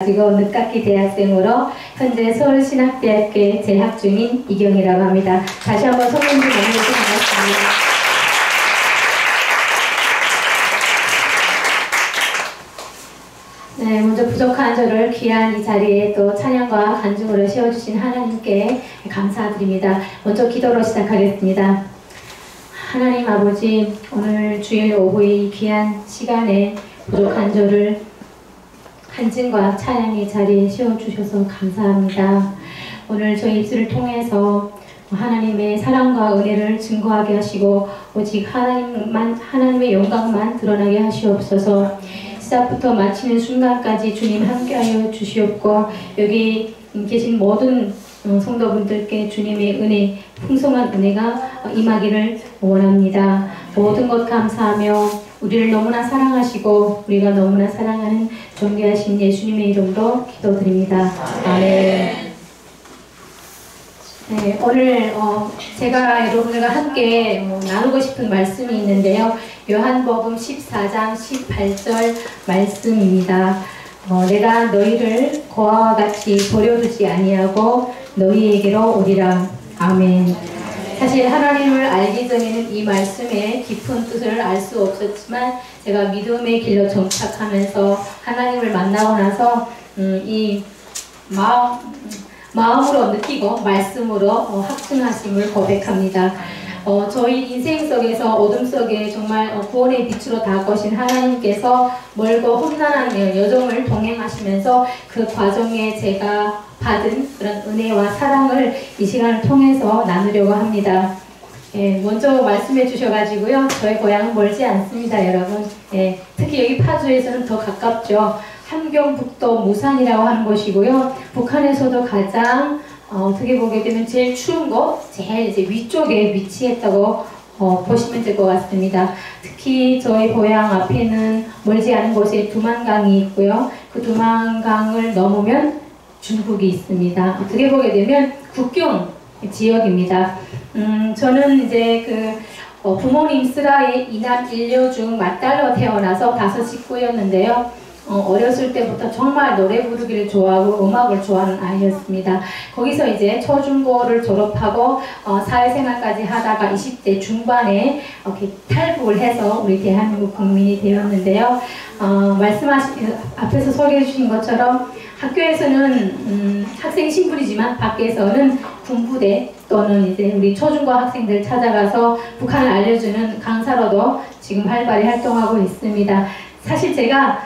그리고 늦깎이 대학생으로 현재 서울신학대학교에 재학 중인 이경이라고 합니다. 다시 한번 소문 좀 해주셔서 반갑습니다. 네, 먼저 부족한 저를 귀한 이 자리에 또 찬양과 간증으로 세워주신 하나님께 감사드립니다. 먼저 기도로 시작하겠습니다. 하나님 아버지, 오늘 주일 오후의 귀한 시간에 부족한 저를 간증과 찬양의 자리에 세워주셔서 감사합니다. 오늘 저희 입술을 통해서 하나님의 사랑과 은혜를 증거하게 하시고 오직 하나님의 영광만 드러나게 하시옵소서. 시작부터 마치는 순간까지 주님 함께하여 주시옵고 여기 계신 모든 성도분들께 주님의 은혜, 풍성한 은혜가 임하기를 원합니다. 모든 것 감사하며 우리를 너무나 사랑하시고 우리가 너무나 사랑하는 존귀하신 예수님의 이름으로 기도드립니다. 아멘. 네, 오늘 제가 여러분들과 함께 나누고 싶은 말씀이 있는데요. 요한복음 14장 18절 말씀입니다. 내가 너희를 고아와 같이 버려두지 아니하고 너희에게로 오리라. 아멘. 사실 하나님을 알기 전에는 이 말씀의 깊은 뜻을 알 수 없었지만 제가 믿음의 길로 정착하면서 하나님을 만나고 나서 이 마음으로 느끼고 말씀으로 확증하심을 고백합니다. 저희 인생 속에서 어둠 속에 정말 구원의 빛으로 다가오신 하나님께서 멀고 험난한 여정을 동행하시면서 그 과정에 제가 받은 그런 은혜와 사랑을 이 시간을 통해서 나누려고 합니다. 먼저 말씀해 주셔가지고요. 저희 고향은 멀지 않습니다, 여러분. 특히 여기 파주에서는 더 가깝죠. 함경북도 무산이라고 하는 곳이고요. 북한에서도 가장 어떻게 보게 되면 제일 추운 곳, 제일 이제 위쪽에 위치했다고 보시면 될 것 같습니다. 특히 저희 고향 앞에는 멀지 않은 곳에 두만강이 있고요. 그 두만강을 넘으면 중국이 있습니다. 어떻게 보게 되면 국경 지역입니다. 저는 이제 부모님 쓰라의 이남 일녀 중 맏딸로 태어나서 5 식구였는데요. 어렸을 때부터 정말 노래 부르기를 좋아하고 음악을 좋아하는 아이였습니다. 거기서 이제 초중고를 졸업하고 사회생활까지 하다가 20대 중반에 이렇게 탈북을 해서 우리 대한민국 국민이 되었는데요. 앞에서 소개해 주신 것처럼 학교에서는 학생 신분이지만 밖에서는 군부대 또는 이제 우리 초중고 학생들 찾아가서 북한을 알려주는 강사로도 지금 활발히 활동하고 있습니다. 사실 제가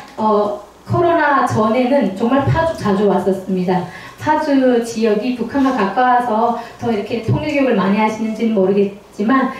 코로나 전에는 정말 파주 자주 왔었습니다. 파주 지역이 북한과 가까워서 더 이렇게 통일교육을 많이 하시는지는 모르겠지만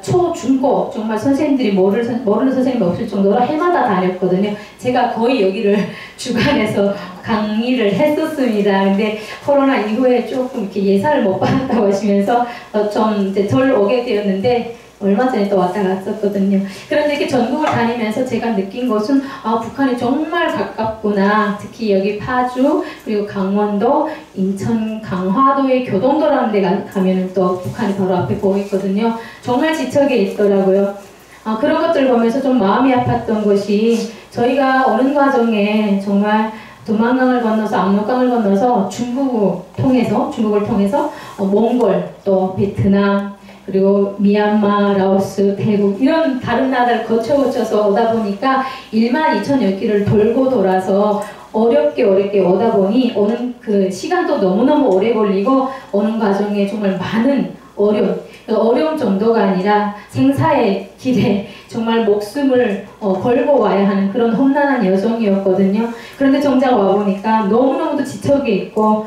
초, 중고 정말 선생님들이 모르는 선생님이 없을 정도로 해마다 다녔거든요. 제가 거의 여기를 주관해서 강의를 했었습니다. 근데 코로나 이후에 조금 이렇게 예산을 못 받았다고 하시면서 좀 이제 덜 오게 되었는데 얼마 전에 또 왔다 갔었거든요. 그런데 이렇게 전국을 다니면서 제가 느낀 것은 북한이 정말 가깝구나. 특히 여기 파주 그리고 강원도, 인천, 강화도의 교동도라는 데 가면은 또 북한이 바로 앞에 보이거든요. 정말 지척에 있더라고요. 그런 것들을 보면서 좀 마음이 아팠던 것이 저희가 오는 과정에 정말 두만강을 건너서 압록강을 건너서 중국을 통해서 몽골 또 베트남 그리고 미얀마, 라오스, 태국 이런 다른 나라를 거쳐서 오다 보니까 12,000여 끼를 돌고 돌아서 어렵게 오다 보니 오는 그 시간도 너무너무 오래 걸리고 오는 과정에 정말 많은 어려움 정도가 아니라 생사의 길에 정말 목숨을 걸고 와야 하는 그런 험난한 여정이었거든요. 그런데 정작 와보니까 너무너무도 지척에 있고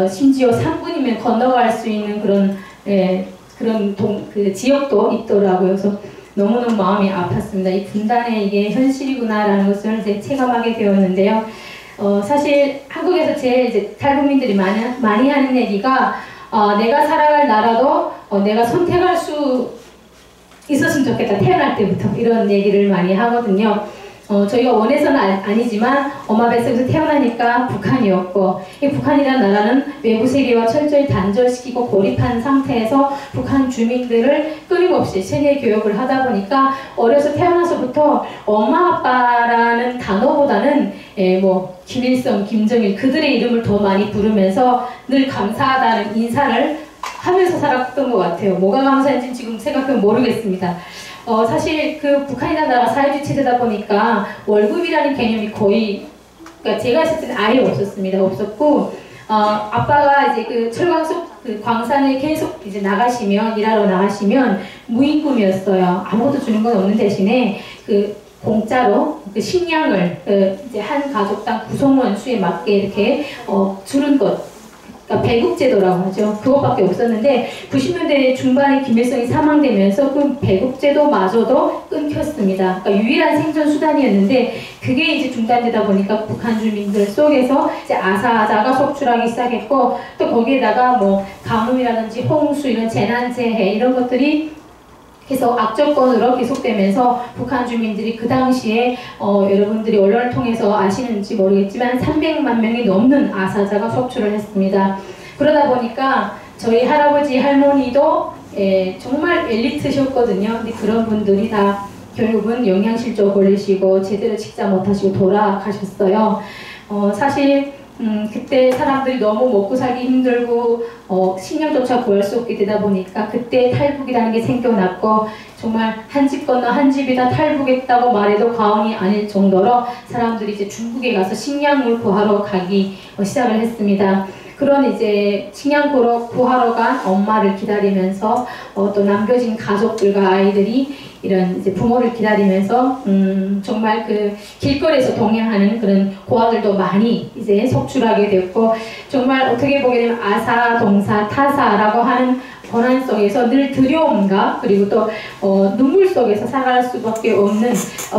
심지어 3분이면 건너갈 수 있는 그런 그 지역도 있더라고요. 그래서 너무너무 마음이 아팠습니다. 이 분단의 이게 현실이구나라는 것을 이제 체감하게 되었는데요. 사실 한국에서 제일 이제 탈북민들이 많이 하는 얘기가 내가 살아갈 나라도 내가 선택할 수 있었으면 좋겠다. 태어날 때부터 이런 얘기를 많이 하거든요. 저희가 원해서는 아니지만 엄마 뱃속에서 태어나니까 북한이었고, 이 북한이라는 나라는 외부 세계와 철저히 단절시키고 고립한 상태에서 북한 주민들을 끊임없이 세뇌 교육을 하다 보니까 어려서 태어나서부터 엄마 아빠라는 단어보다는 뭐 김일성, 김정일 그들의 이름을 더 많이 부르면서 늘 감사하다는 인사를 하면서 살았던 것 같아요. 뭐가 감사한지 지금 생각하면 모르겠습니다. 사실 그 북한이라는 나라가 사회주의 체제다 보니까 월급이라는 개념이 거의, 그러니까 제가 있을 때는 아예 없었습니다. 없었고, 아빠가 이제 그 철광석 그 광산에 계속 이제 나가시면, 일하러 나가시면 무임금이었어요. 아무것도 주는 건 없는 대신에 그 공짜로 그 식량을 이제 한 가족당 구성원 수에 맞게 이렇게 주는 것. 그러니까 배급제도라고 하죠. 그것밖에 없었는데 90년대 중반에 김일성이 사망되면서 그 배급제도마저도 끊겼습니다. 그러니까 유일한 생존 수단이었는데 그게 이제 중단되다 보니까 북한 주민들 속에서 이제 아사자가 속출하기 시작했고, 또 거기에다가 뭐 가뭄이라든지 홍수 이런 재난재해 이런 것들이 계속 악조건으로 계속되면서 북한 주민들이 그 당시에 여러분들이 언론을 통해서 아시는지 모르겠지만 300만 명이 넘는 아사자가 속출을 했습니다. 그러다 보니까 저희 할아버지 할머니도 정말 엘리트셨거든요. 근데 그런 분들이 다 결국은 영양실조 걸리시고 제대로 식사 못하시고 돌아가셨어요. 사실 그때 사람들이 너무 먹고 살기 힘들고 식량조차 구할 수 없게 되다 보니까 그때 탈북이라는 게 생겨났고, 정말 한 집 건너 한 집이 다 탈북했다고 말해도 과언이 아닐 정도로 사람들이 이제 중국에 가서 식량을 구하러 가기 시작을 했습니다. 그런 이제 식량 구하러 간 엄마를 기다리면서 또 남겨진 가족들과 아이들이 이런 이제 부모를 기다리면서 정말 그 길거리에서 동행하는 그런 고아들도 많이 이제 속출하게 됐고, 정말 어떻게 보게 되면 아사, 동사, 타사라고 하는 고난 속에서 늘 두려움과 그리고 또 눈물 속에서 살아갈 수밖에 없는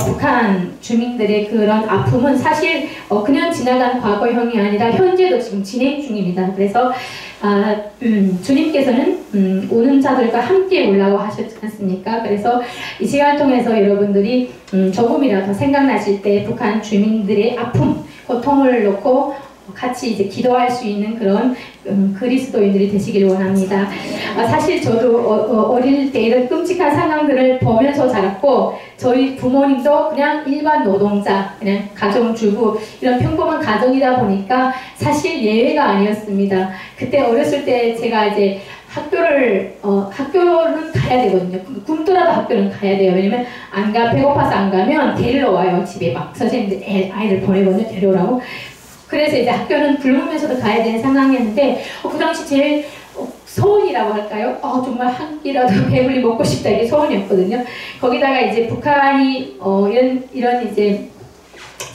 북한 주민들의 그런 아픔은 사실 그냥 지나간 과거형이 아니라 현재도 지금 진행 중입니다. 그래서 주님께서는 오는 자들과 함께 오라고 하셨지 않습니까? 그래서 이 시간을 통해서 여러분들이 조금이라도 생각나실 때 북한 주민들의 아픔, 고통을 놓고 같이 이제 기도할 수 있는 그런 그리스도인들이 되시길 원합니다. 사실 저도 어릴 때 이런 끔찍한 상황들을 보면서 자랐고, 저희 부모님도 그냥 일반 노동자, 그냥 가정주부 이런 평범한 가정이다 보니까 사실 예외가 아니었습니다. 그때 어렸을 때 제가 이제 학교는 가야 되거든요. 굶더라도 학교는 가야 돼요. 왜냐면 배고파서 안 가면 데리러 와요. 집에 막 선생님들 아이들 보내거든요. 데려오라고. 그래서 이제 학교는 굶으면서도 가야 되는 상황이었는데 그 당시 제일 소원이라고 할까요? 정말 한 끼라도 배불리 먹고 싶다, 이게 소원이었거든요. 거기다가 이제 북한이 이런 이제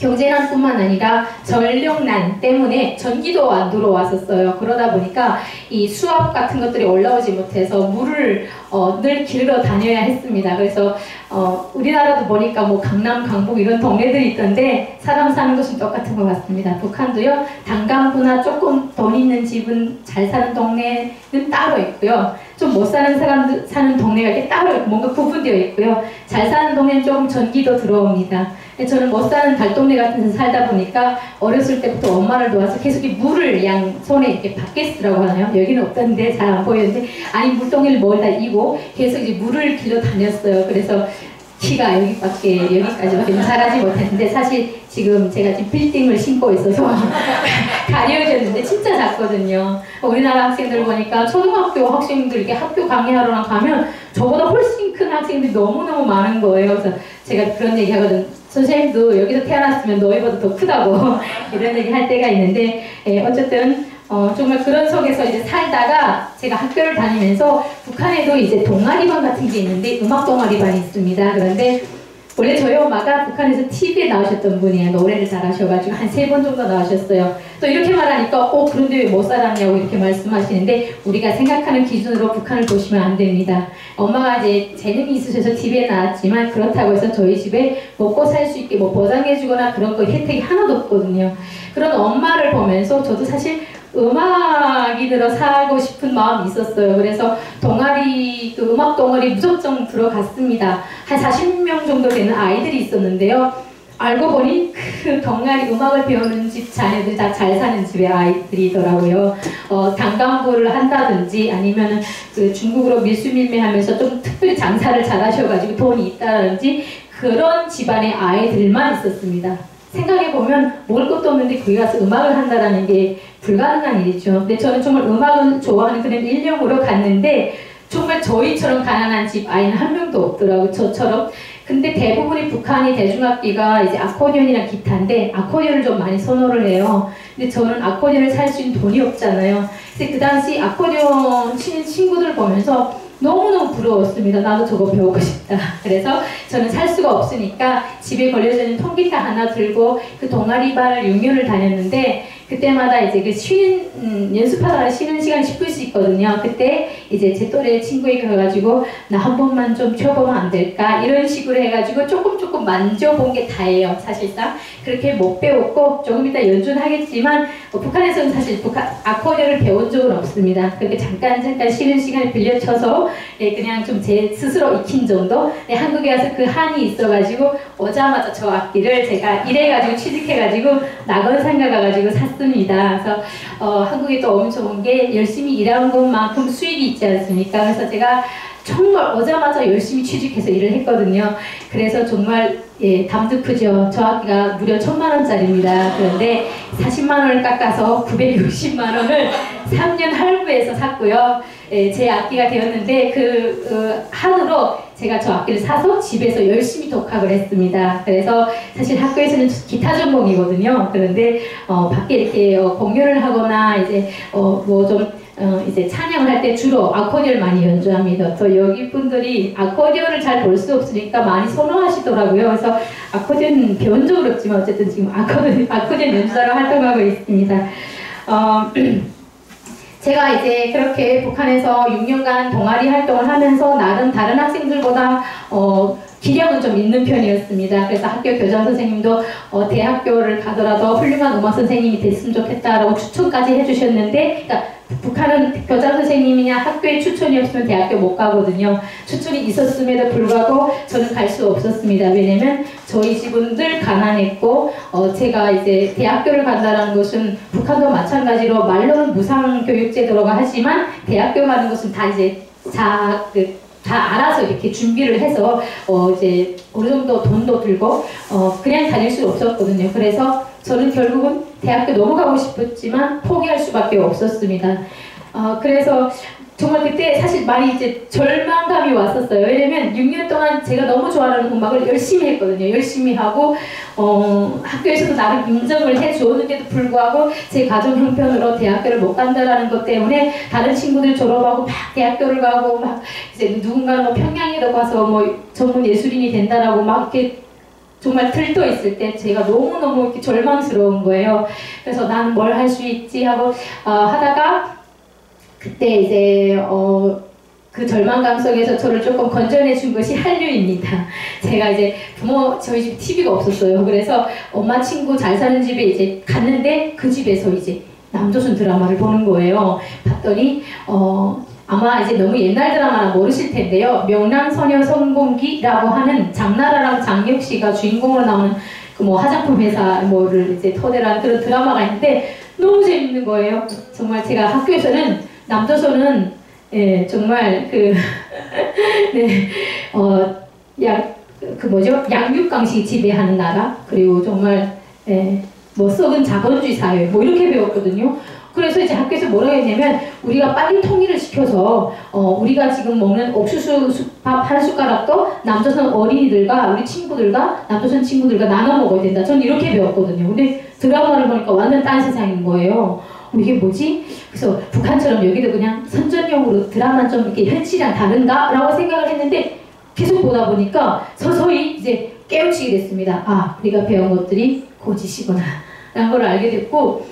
경제난뿐만 아니라 전력난 때문에 전기도 안 들어왔었어요. 그러다 보니까 이 수압 같은 것들이 올라오지 못해서 물을 늘 길러 다녀야 했습니다. 그래서 우리나라도 보니까 뭐 강남, 강북 이런 동네들이 있던데 사람 사는 곳은 똑같은 것 같습니다. 북한도요, 단간부나 조금 돈 있는 집은 잘 사는 동네는 따로 있고요. 좀 못 사는 사람들 사는 동네가 이렇게 따로 뭔가 구분되어 있고요. 잘 사는 동네는 조금 전기도 들어옵니다. 저는 못 사는 달동네 같은 데서 살다 보니까 어렸을 때부터 엄마를 도와서 계속 물을 손에 이렇게 바켓스라고 하나요? 여기는 없던데 잘 안 보이는데, 아니 물동이를 멀다 이고 계속 이제 물을 길러 다녔어요. 그래서 키가 여기까지밖에 자라지 못했는데, 사실 지금 제가 지금 빌딩을 신고 있어서 가려졌는데 진짜 작거든요. 우리나라 학생들 보니까 초등학교 학생들 이렇게 학교 강의하러 가면 저보다 훨씬 큰 학생들이 너무너무 많은 거예요. 그래서 제가 그런 얘기 하거든. 선생님도 여기서 태어났으면 너희보다 더 크다고 이런 얘기 할 때가 있는데, 어쨌든 정말 그런 속에서 이제 살다가 제가 학교를 다니면서 북한에도 이제 동아리반 같은 게 있는데 음악 동아리반이 있습니다. 그런데 원래 저희 엄마가 북한에서 TV에 나오셨던 분이에요. 노래를 잘하셔가지고 한 3번 정도 나오셨어요. 또 이렇게 말하니까 그런데 왜 못 살았냐고 이렇게 말씀하시는데, 우리가 생각하는 기준으로 북한을 보시면 안 됩니다. 엄마가 이제 재능이 있으셔서 TV에 나왔지만 그렇다고 해서 저희 집에 먹고 살 수 있게 뭐 보장해주거나 그런 거 혜택이 하나도 없거든요. 그런 엄마를 보면서 저도 사실 음악인으로 살고 싶은 마음이 있었어요. 그래서 동아리, 그 음악 동아리 무작정 들어갔습니다. 한 40명 정도 되는 아이들이 있었는데요. 알고 보니 그 동아리 음악을 배우는 집 자녀들 다 잘 사는 집의 아이들이더라고요. 단간부를 한다든지 아니면 그 중국으로 밀수밀매하면서 좀 특별히 장사를 잘하셔가지고 돈이 있다든지 그런 집안의 아이들만 있었습니다. 생각해보면 먹을 것도 없는데 거기 가서 음악을 한다는 게 불가능한 일이죠. 근데 저는 정말 음악을 좋아하는 그런 일념으로 갔는데 정말 저희처럼 가난한 집 아이는 한 명도 없더라고요. 저처럼. 근데 대부분이 북한이 대중악기가 이제 아코디언이나 기타인데 아코디언을 좀 많이 선호를 해요. 근데 저는 아코디언을 살 수 있는 돈이 없잖아요. 근데 그 당시 아코디언 치는 친구들 보면서 너무너무 부러웠습니다. 나도 저거 배우고 싶다. 그래서 저는 살 수가 없으니까 집에 걸려져 있는 통기타 하나 들고 그 동아리반을 6년을 다녔는데 그때마다 이제 그 연습하다가 쉬는 시간 10분씩 있거든요. 그때 이제 제 또래 친구에게 가가지고 나 한 번만 좀 쳐보면 안 될까? 이런 식으로 해가지고 조금 만져본 게 다예요. 사실상. 그렇게 못 배웠고 조금 이따 연주는 하겠지만 북한에서는 사실 아코디언을 배운 적은 없습니다. 그렇게 잠깐 쉬는 시간에 빌려쳐서 그냥 좀 제 스스로 익힌 정도. 한국에 와서 그 한이 있어가지고 오자마자 저 악기를 제가 이래가지고 취직해가지고 낙원상가 가가지고 샀습니다. 그래서 한국에 또 엄청 온 게 열심히 일한 것만큼 수익이 있지 않습니까? 그래서 제가 정말 오자마자 열심히 취직해서 일을 했거든요. 그래서 정말 담도 크죠. 저 악기가 무려 1,000만원짜리입니다. 그런데 40만원을 깎아서 960만원을 3년 할부해서 샀고요. 제 악기가 되었는데 그 한으로 제가 저 악기를 사서 집에서 열심히 독학을 했습니다. 그래서 사실 학교에서는 기타 전공이거든요. 그런데 밖에 이렇게 공연을 하거나 이제 이제 찬양을 할 때 주로 아코디언을 많이 연주합니다. 또 여기 분들이 아코디언을 잘 볼 수 없으니까 많이 선호하시더라고요. 그래서 아코디언 배운 적은 없지만 어쨌든 지금 아코디언 연주자로 활동하고 있습니다. 제가 이제 그렇게 북한에서 6년간 동아리 활동을 하면서 나름 다른 학생들보다 기량은 좀 있는 편이었습니다. 그래서 학교 교장 선생님도 대학교를 가더라도 훌륭한 음악 선생님이 됐으면 좋겠다라고 추천까지 해주셨는데, 그러니까 북한은 교장 선생님이냐 학교에 추천이 없으면 대학교 못 가거든요. 추천이 있었음에도 불구하고 저는 갈 수 없었습니다. 왜냐면 저희 집은 늘 가난했고 제가 이제 대학교를 간다는 것은 북한도 마찬가지로 말로는 무상교육제도라고 하지만 대학교 가는 것은 다 이제 다 알아서 이렇게 준비를 해서 이제 어느 정도 돈도 들고 그냥 다닐 수 없었거든요. 그래서 저는 결국은 대학교 넘어가고 싶었지만 포기할 수밖에 없었습니다. 그래서 정말 그때 사실 많이 이제 절망감이 왔었어요. 왜냐면 6년 동안 제가 너무 좋아하는 음악을 열심히 했거든요. 열심히 하고 학교에서도 나름 인정을 해주었는데도 불구하고 제 가정 형편으로 대학교를 못 간다라는 것 때문에 다른 친구들 졸업하고 막 대학교를 가고 막 이제 누군가는 뭐 평양에도 가서 뭐 전문 예술인이 된다라고 막 이렇게 정말 들떠 있을 때 제가 너무너무 이렇게 절망스러운 거예요. 그래서 나는 뭘 할 수 있지 하고 하다가 그때 이제 그 절망감 속에서 저를 조금 건져내 준 것이 한류입니다. 제가 이제 저희 집 TV가 없었어요. 그래서 엄마 친구 잘 사는 집에 이제 갔는데 그 집에서 이제 남조선 드라마를 보는 거예요. 봤더니 아마 이제 너무 옛날 드라마나 모르실 텐데요. 명랑소녀 성공기라고 하는 장나라랑 장혁씨가 주인공으로 나오는 그 뭐 화장품 회사 뭐를 이제 토대로 한 그런 드라마가 있는데 너무 재밌는 거예요. 정말 제가 학교에서는 남조선은 정말 양육강식이 지배하는 나라, 그리고 정말 뭐 썩은 자본주의 사회 뭐 이렇게 배웠거든요. 그래서 이제 학교에서 뭐라고 했냐면 우리가 빨리 통일을 시켜서 우리가 지금 먹는 옥수수 밥 한 숟가락도 남조선 어린이들과 우리 친구들과 남조선 친구들과 나눠 먹어야 된다. 저는 이렇게 배웠거든요. 근데 드라마를 보니까 완전 딴 세상인 거예요. 이게 뭐지? 그래서 북한처럼 여기도 그냥 선전용으로 드라마 좀 이렇게 현실이랑 다른가? 라고 생각을 했는데 계속 보다 보니까 서서히 이제 깨우치게 됐습니다. 아, 우리가 배운 것들이 거짓이구나 라는 걸 알게 됐고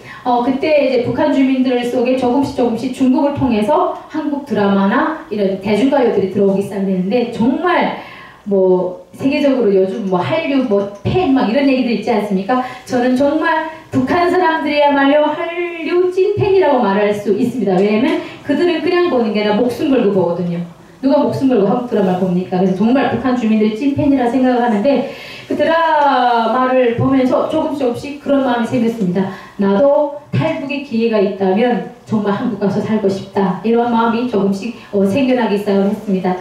그때 이제 북한 주민들 속에 조금씩 중국을 통해서 한국 드라마나 이런 대중가요들이 들어오기 시작했는데 정말 뭐 세계적으로 요즘 뭐 한류 뭐 팬 막 이런 얘기들 있지 않습니까? 저는 정말 북한 사람들이야말로 한류 찐팬이라고 말할 수 있습니다. 왜냐면 그들을 그냥 보는 게 아니라 목숨 걸고 보거든요. 누가 목숨 걸고 한국 드라마를 봅니까? 그래서 정말 북한 주민들이 찐팬이라 생각을 하는데 그 드라마를 보면서 조금씩 그런 마음이 생겼습니다. 나도 탈북의 기회가 있다면 정말 한국 가서 살고 싶다. 이런 마음이 조금씩 생겨나기 시작했습니다.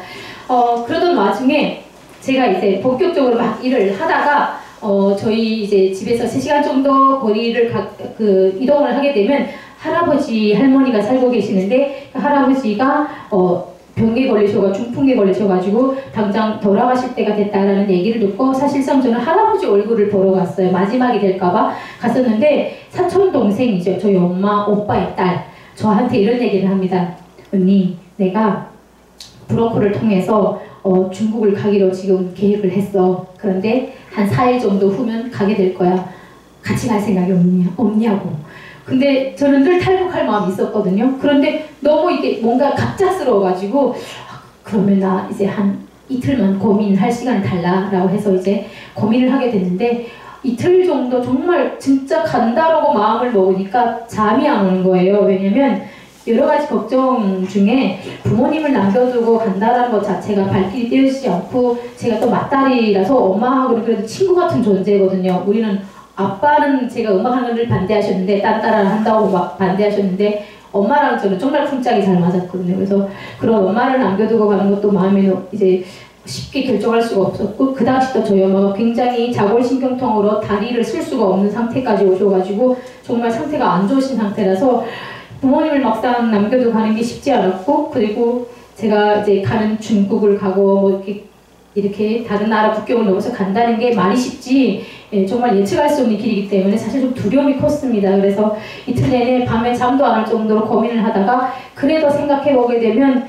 그러던 와중에 제가 이제 본격적으로 막 일을 하다가 저희 이제 집에서 3시간 정도 거리를 이동을 하게 되면 할아버지 할머니가 살고 계시는데 그 할아버지가 병에 걸리셔가지고 중풍에 걸리셔가지고 당장 돌아가실 때가 됐다라는 얘기를 듣고 사실상 저는 할아버지 얼굴을 보러 갔어요. 마지막이 될까봐 갔었는데 사촌 동생이죠. 저희 엄마 오빠의 딸 저한테 이런 얘기를 합니다. 언니 내가 브로커를 통해서 중국을 가기로 지금 계획을 했어. 그런데 한 4일 정도 후면 가게 될 거야. 같이 갈 생각이 없냐고. 근데 저는 늘 탈북할 마음이 있었거든요. 그런데 너무 이게 뭔가 갑작스러워가지고 그러면 나 이제 한 이틀만 고민할 시간을 달라라고 해서 이제 고민을 하게 됐는데 이틀 정도 정말 진짜 간다라고 마음을 먹으니까 잠이 안 오는 거예요. 왜냐면 여러 가지 걱정 중에 부모님을 남겨두고 간다라는 것 자체가 발길이 떼어지지 않고 제가 또 맏딸이라서 엄마하고는 그래도 친구 같은 존재거든요. 우리는 아빠는 제가 음악하는 걸 반대하셨는데 딴 딸을 한다고 막 반대하셨는데 엄마랑 저는 정말 쿵짝이 잘 맞았거든요. 그래서 그런 엄마를 남겨두고 가는 것도 마음에 이제 쉽게 결정할 수가 없었고 그 당시도 저희 엄마가 굉장히 자골신경통으로 다리를 쓸 수가 없는 상태까지 오셔가지고 정말 상태가 안 좋으신 상태라서 부모님을 막상 남겨두고 가는 게 쉽지 않았고 그리고 제가 이제 가는 중국을 가고 뭐 이렇게 다른 나라 국경을 넘어서 간다는 게 말이 쉽지 정말 예측할 수 없는 길이기 때문에 사실 좀 두려움이 컸습니다. 그래서 이틀 내내 밤에 잠도 안 할 정도로 고민을 하다가 그래도 생각해보게 되면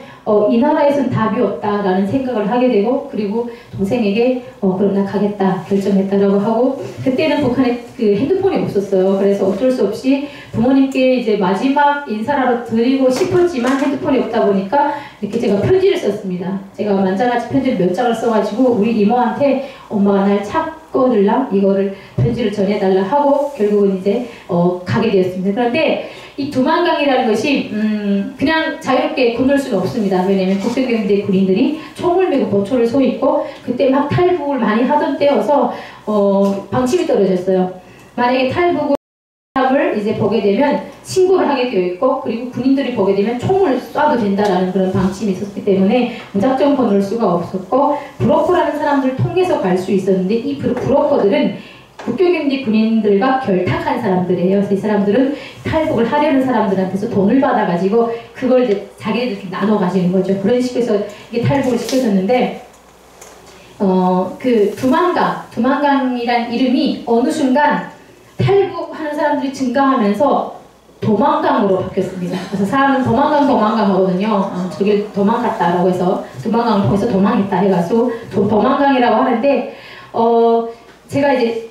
이 나라에선 답이 없다라는 생각을 하게 되고 그리고 동생에게 그럼 나 가겠다 결정했다라고 하고 그때는 북한에 그 핸드폰이 없었어요. 그래서 어쩔 수 없이 부모님께 이제 마지막 인사라도 드리고 싶었지만 핸드폰이 없다 보니까 이렇게 제가 편지를 썼습니다. 제가 만장아찌 편지를 몇 장을 써가지고 우리 이모한테 엄마가 날 찾거들라 이거를 편지를 전해달라 하고 결국은 이제 가게 되었습니다. 그런데 이 두만강이라는 것이 그냥 자유롭게 건널 수는 없습니다. 왜냐하면 국경경대 군인들이 총을 메고 보초를 서 있고 그때 막 탈북을 많이 하던 때여서 방침이 떨어졌어요. 만약에 탈북을 이제 보게 되면 신고를 하게 되어 있고 그리고 군인들이 보게 되면 총을 쏴도 된다라는 그런 방침이 있었기 때문에 무작정 건널 수가 없었고 브로커라는 사람들을 통해서 갈 수 있었는데 이 브로커들은 국경경비 군인들과 결탁한 사람들이에요. 그래서 이 사람들은 탈북을 하려는 사람들한테서 돈을 받아가지고 그걸 이제 자기들끼리 나눠 가지는 거죠. 그런 식으로 해서 이게 탈북을 시켜줬는데 그 두만강이란 이름이 어느 순간 탈북하는 사람들이 증가하면서 도망강으로 바뀌었습니다. 그래서 사람은 도망강 하거든요. 저길 도망갔다라고 해서 두만강을 통해서 도망했다 해가지고 도망강이라고 하는데 제가 이제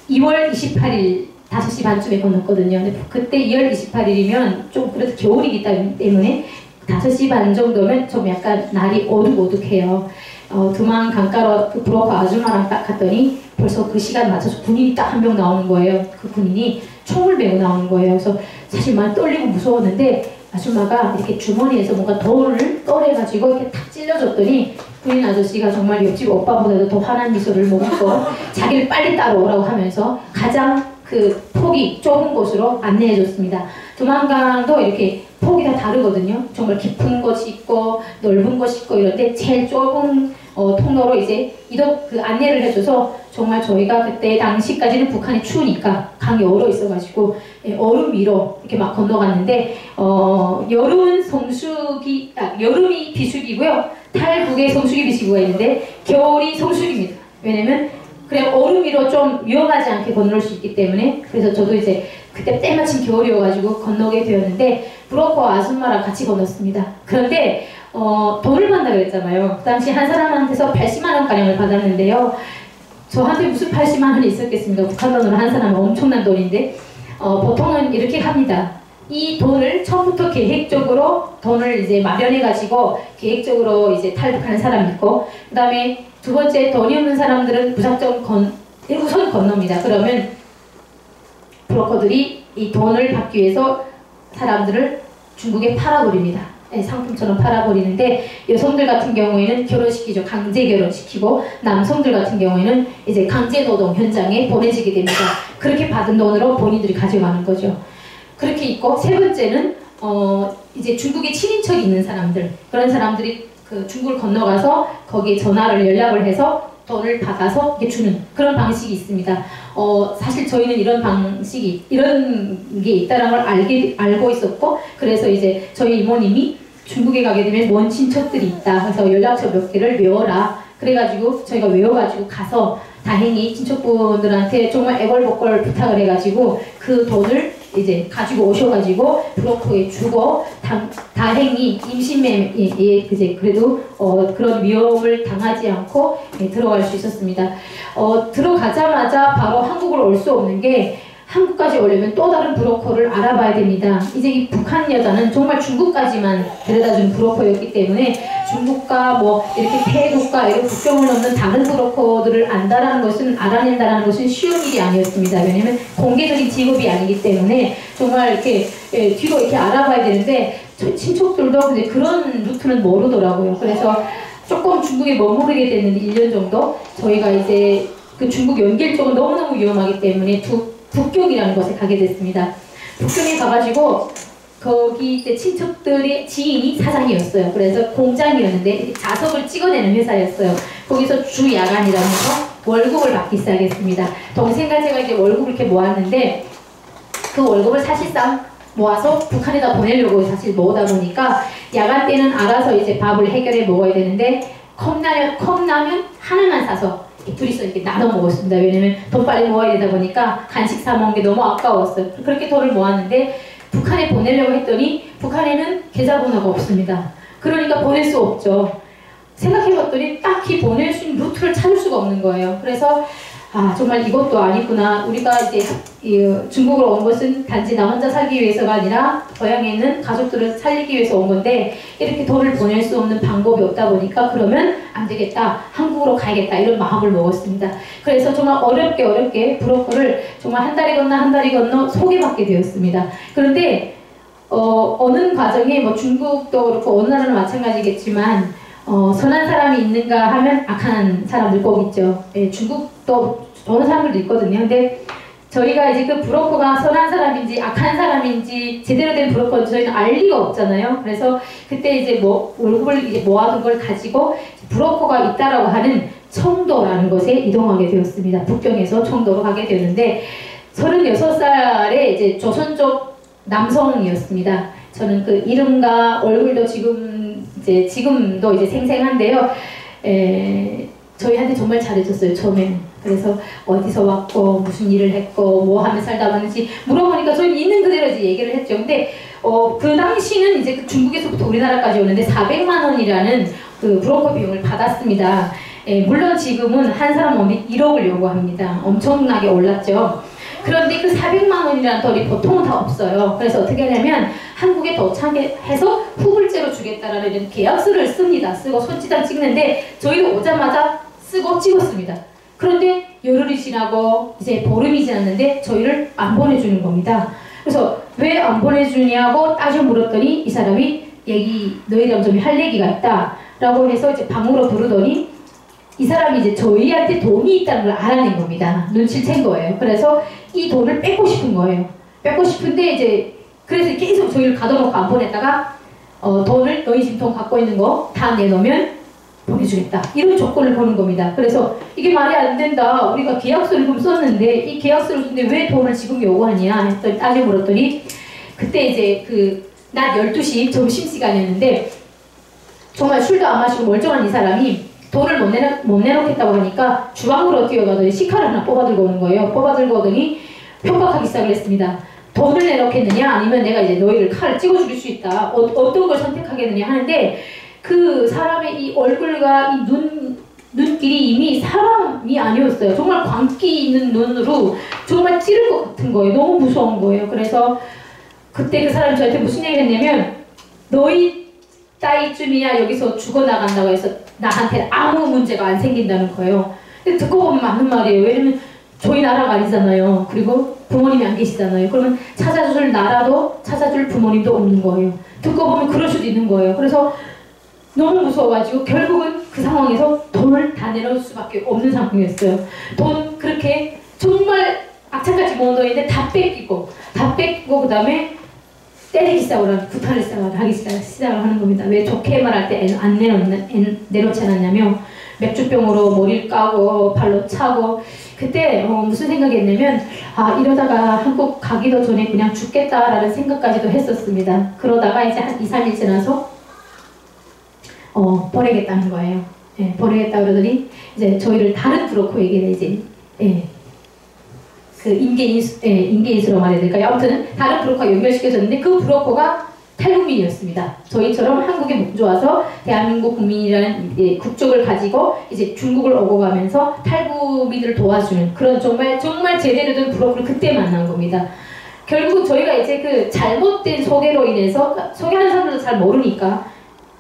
2월 28일 5시 반쯤에 건넜거든요. 근데 그때 2월 28일이면 좀 그래도 겨울이기 때문에 5시 반 정도면 좀 약간 날이 어둑어둑해요. 두만 강가로 그 브로커 아줌마랑 딱 갔더니 벌써 그 시간 맞춰서 군인이 딱 한 명 나오는 거예요. 그 군인이 총을 메고 나오는 거예요. 그래서 사실 많이 떨리고 무서웠는데 아줌마가 이렇게 주머니에서 뭔가 돌을 꺼내가지고 이렇게 탁 찔러줬더니 군인 아저씨가 정말 옆집 오빠보다도 더 환한 미소를 머금고 자기를 빨리 따라오라고 하면서 가장 그 폭이 좁은 곳으로 안내해줬습니다. 두만강도 이렇게 폭이 다 다르거든요. 정말 깊은 곳이 있고 넓은 곳이 있고 이런데 제일 좁은 통로로 이제 안내를 해줘서 정말 저희가 그때 당시까지는 북한이 추우니까 강이 얼어 있어가지고 얼음 위로 이렇게 막 건너갔는데 여름이 비수기고요. 탈북에 성수기 비수기가 있는데 겨울이 성수기입니다. 왜냐면 그냥 얼음 위로 좀 위험하지 않게 건널 수 있기 때문에 그래서 저도 이제 그때 때마침 겨울이어가지고 건너게 되었는데 브로커 아줌마랑 같이 건넜습니다. 그런데 돈을 받는다고 그랬잖아요. 그 당시 한 사람한테서 80만 원가량을 받았는데요. 저한테 무슨 80만 원이 있었겠습니까? 북한 돈으로 한 사람은 엄청난 돈인데 보통은 이렇게 합니다. 이 돈을 처음부터 계획적으로 돈을 이제 마련해가지고 계획적으로 이제 탈북하는 사람이 있고 그 다음에 두 번째 돈이 없는 사람들은 무작정 우선 건넙니다. 그러면 브로커들이 이 돈을 받기 위해서 사람들을 중국에 팔아버립니다. 상품처럼 팔아버리는데, 여성들 같은 경우에는 결혼시키죠. 강제 결혼시키고, 남성들 같은 경우에는 이제 강제 노동 현장에 보내지게 됩니다. 그렇게 받은 돈으로 본인들이 가져가는 거죠. 그렇게 있고, 세 번째는 이제 중국에 친인척이 있는 사람들, 그런 사람들이 그 중국을 건너가서 거기에 전화를 연락을 해서 돈을 받아서 이렇게 주는 그런 방식이 있습니다. 사실 저희는 이런 게 있다는 걸 알고 있었고, 그래서 이제 저희 이모님이 중국에 가게 되면 먼 친척들이 있다. 그래서 연락처 몇 개를 외워라. 그래가지고 저희가 외워가지고 가서 다행히 친척분들한테 정말 애걸복걸 부탁을 해가지고 그 돈을 이제 가지고 오셔가지고 브로커에 주고 다행히 임신매매에 그래도 그런 위험을 당하지 않고 들어갈 수 있었습니다. 들어가자마자 바로 한국으로 올 수 없는 게, 한국까지 오려면 또 다른 브로커를 알아봐야 됩니다. 이제 이 북한 여자는 정말 중국까지만 데려다준 브로커였기 때문에 중국과 뭐 이렇게 태국과 이런 국경을 넘는 다른 브로커들을 알아낸다는 것은 쉬운 일이 아니었습니다. 왜냐면 공개적인 직업이 아니기 때문에 정말 이렇게 뒤로 이렇게 알아봐야 되는데, 친척들도 이제 그런 루트는 모르더라고요. 그래서 조금 중국에 머무르게 됐는데 1년 정도 저희가 이제 그 중국 연길 쪽은 너무너무 위험하기 때문에 북경이라는 곳에 가게 됐습니다. 북경에 가가지고 거기 이제 친척들의 지인이 사장이었어요. 그래서 공장이었는데 자석을 찍어내는 회사였어요. 거기서 주 야간이라면서 월급을 받기 시작했습니다. 동생과 제가 이제 월급을 이렇게 모았는데, 그 월급을 사실상 모아서 북한에다 보내려고 사실 모으다 보니까 야간 때는 알아서 이제 밥을 해결해 먹어야 되는데, 컵라면 하나만 사서 둘이서 이렇게 나눠 먹었습니다. 왜냐면 돈 빨리 모아야 되다 보니까 간식 사 먹는 게 너무 아까웠어요. 그렇게 돈을 모았는데 북한에 보내려고 했더니 북한에는 계좌번호가 없습니다. 그러니까 보낼 수 없죠. 생각해봤더니 딱히 보낼 수 있는 루트를 찾을 수가 없는 거예요. 그래서 정말 이것도 아니구나. 우리가 이제 중국으로 온 것은 단지 나 혼자 살기 위해서가 아니라 고향에 있는 가족들을 살리기 위해서 온 건데, 이렇게 돈을 보낼 수 없는 방법이 없다 보니까 그러면 안 되겠다, 한국으로 가야겠다, 이런 마음을 먹었습니다. 그래서 정말 어렵게 브로커를 정말 한 달이 건너 소개받게 되었습니다. 그런데 어느 과정에 뭐 중국도 그렇고 어느 나라는 마찬가지겠지만 선한 사람이 있는가 하면 악한 사람들 꼭 있죠. 중국도 좋은 사람들도 있거든요. 근데 저희가 이제 그 브로커가 선한 사람인지 악한 사람인지 제대로 된 브로커는 저희는 알 리가 없잖아요. 그래서 그때 이제 월급을 이제 모아둔 걸 가지고 브로커가 있다라고 하는 청도라는 곳에 이동하게 되었습니다. 북경에서 청도로 가게 되었는데, 36살의 이제 조선족 남성이었습니다. 저는 그 이름과 얼굴도 지금도 이제 생생한데요. 저희한테 정말 잘해줬어요, 처음에는. 그래서 어디서 왔고 무슨 일을 했고 뭐 하며 살다 왔는지 물어보니까 저희는 있는 그대로 이제 얘기를 했죠. 근데 그 당시는 이제 중국에서부터 우리나라까지 오는데 400만 원이라는 그 브로커 비용을 받았습니다. 물론 지금은 한 사람 오면 1억을 요구합니다. 엄청나게 올랐죠. 그런데 그 400만 원이라는 돈이 보통은 다 없어요. 그래서 어떻게 하냐면 한국에 도착해서 후불제로 주겠다라는 이런 계약서를 씁니다. 쓰고 손짓장 찍는데 저희도 오자마자 쓰고 찍었습니다. 그런데 열흘이 지나고 이제 보름이 지났는데 저희를 안 보내주는 겁니다. 그래서 왜 안 보내주냐고 따져 물었더니 이 사람이 너희랑 좀 할 얘기가 있다 라고 해서 이제 방으로 부르더니 이 사람이 이제 저희한테 돈이 있다는 걸 알아낸 겁니다. 눈치를 챈 거예요. 그래서 이 돈을 뺏고 싶은 거예요. 뺏고 싶은데 이제 그래서 계속 저희를 가둬놓고 안 보냈다가 돈을 너희 지금 돈 갖고 있는 거 다 내놓으면 보내주겠다, 이런 조건을 거는 겁니다. 그래서 이게 말이 안 된다, 우리가 계약서를 좀 썼는데 이 계약서를 썼는데 왜 돈을 지금 요구하냐 했더니 따져 물었더니, 그때 이제 낮 12시 점심시간이었는데 정말 술도 안 마시고 멀쩡한 이 사람이 돈을 못 내놓겠다고 하니까 주방으로 뛰어가더니 식칼을 하나 뽑아들고 오는 거예요. 뽑아들고 오더니 협박하기 시작을 했습니다. 돈을 내놓겠느냐 아니면 내가 이제 너희를 칼을 찍어줄 수 있다, 어떤 걸 선택하겠느냐 하는데, 그 사람의 이 얼굴과 이 눈길이 이미 사람이 아니었어요. 정말 광기 있는 눈으로 정말 찌를 것 같은 거예요. 너무 무서운 거예요. 그래서 그때 그 사람이 저한테 무슨 얘기를 했냐면, 너희 따위쯤이야 여기서 죽어나간다고 해서 나한테 아무 문제가 안 생긴다는 거예요. 근데 듣고 보면 맞는 말이에요. 왜냐면 저희 나라가 아니잖아요. 그리고 부모님이 안 계시잖아요. 그러면 찾아줄 나라도 찾아줄 부모님도 없는 거예요. 듣고 보면 그럴 수도 있는 거예요. 그래서 너무 무서워가지고 결국은 그 상황에서 돈을 다 내놓을 수밖에 없는 상황이었어요. 돈 그렇게 정말 악착같이 모은 돈인데 다 뺏기고 그 다음에 때리기 시작을 하고 구타를 하기 시작을 하는 겁니다. 왜 좋게 말할 때 안 내놓지 않았냐면 맥주병으로 머리를 까고 발로 차고 그때 무슨 생각이 했냐면 이러다가 한국 가기도 전에 그냥 죽겠다라는 생각까지도 했었습니다. 그러다가 이제 한 2, 3일 지나서 버리겠다는 거예요. 예, 버리겠다 그러더니 이제 저희를 다른 브로커에게 이제 그 인계인수로 말해야 될까요? 아무튼 다른 브로커가 연결시켜줬는데 그 브로커가 탈북민이었습니다. 저희처럼 한국에 묵주 와서 대한민국 국민이라는 국적을 가지고 이제 중국을 오고 가면서 탈북민들을 도와주는 그런 정말 제대로 된 브로커를 그때 만난 겁니다. 결국 저희가 이제 그 잘못된 소개로 인해서 소개하는 사람들도 잘 모르니까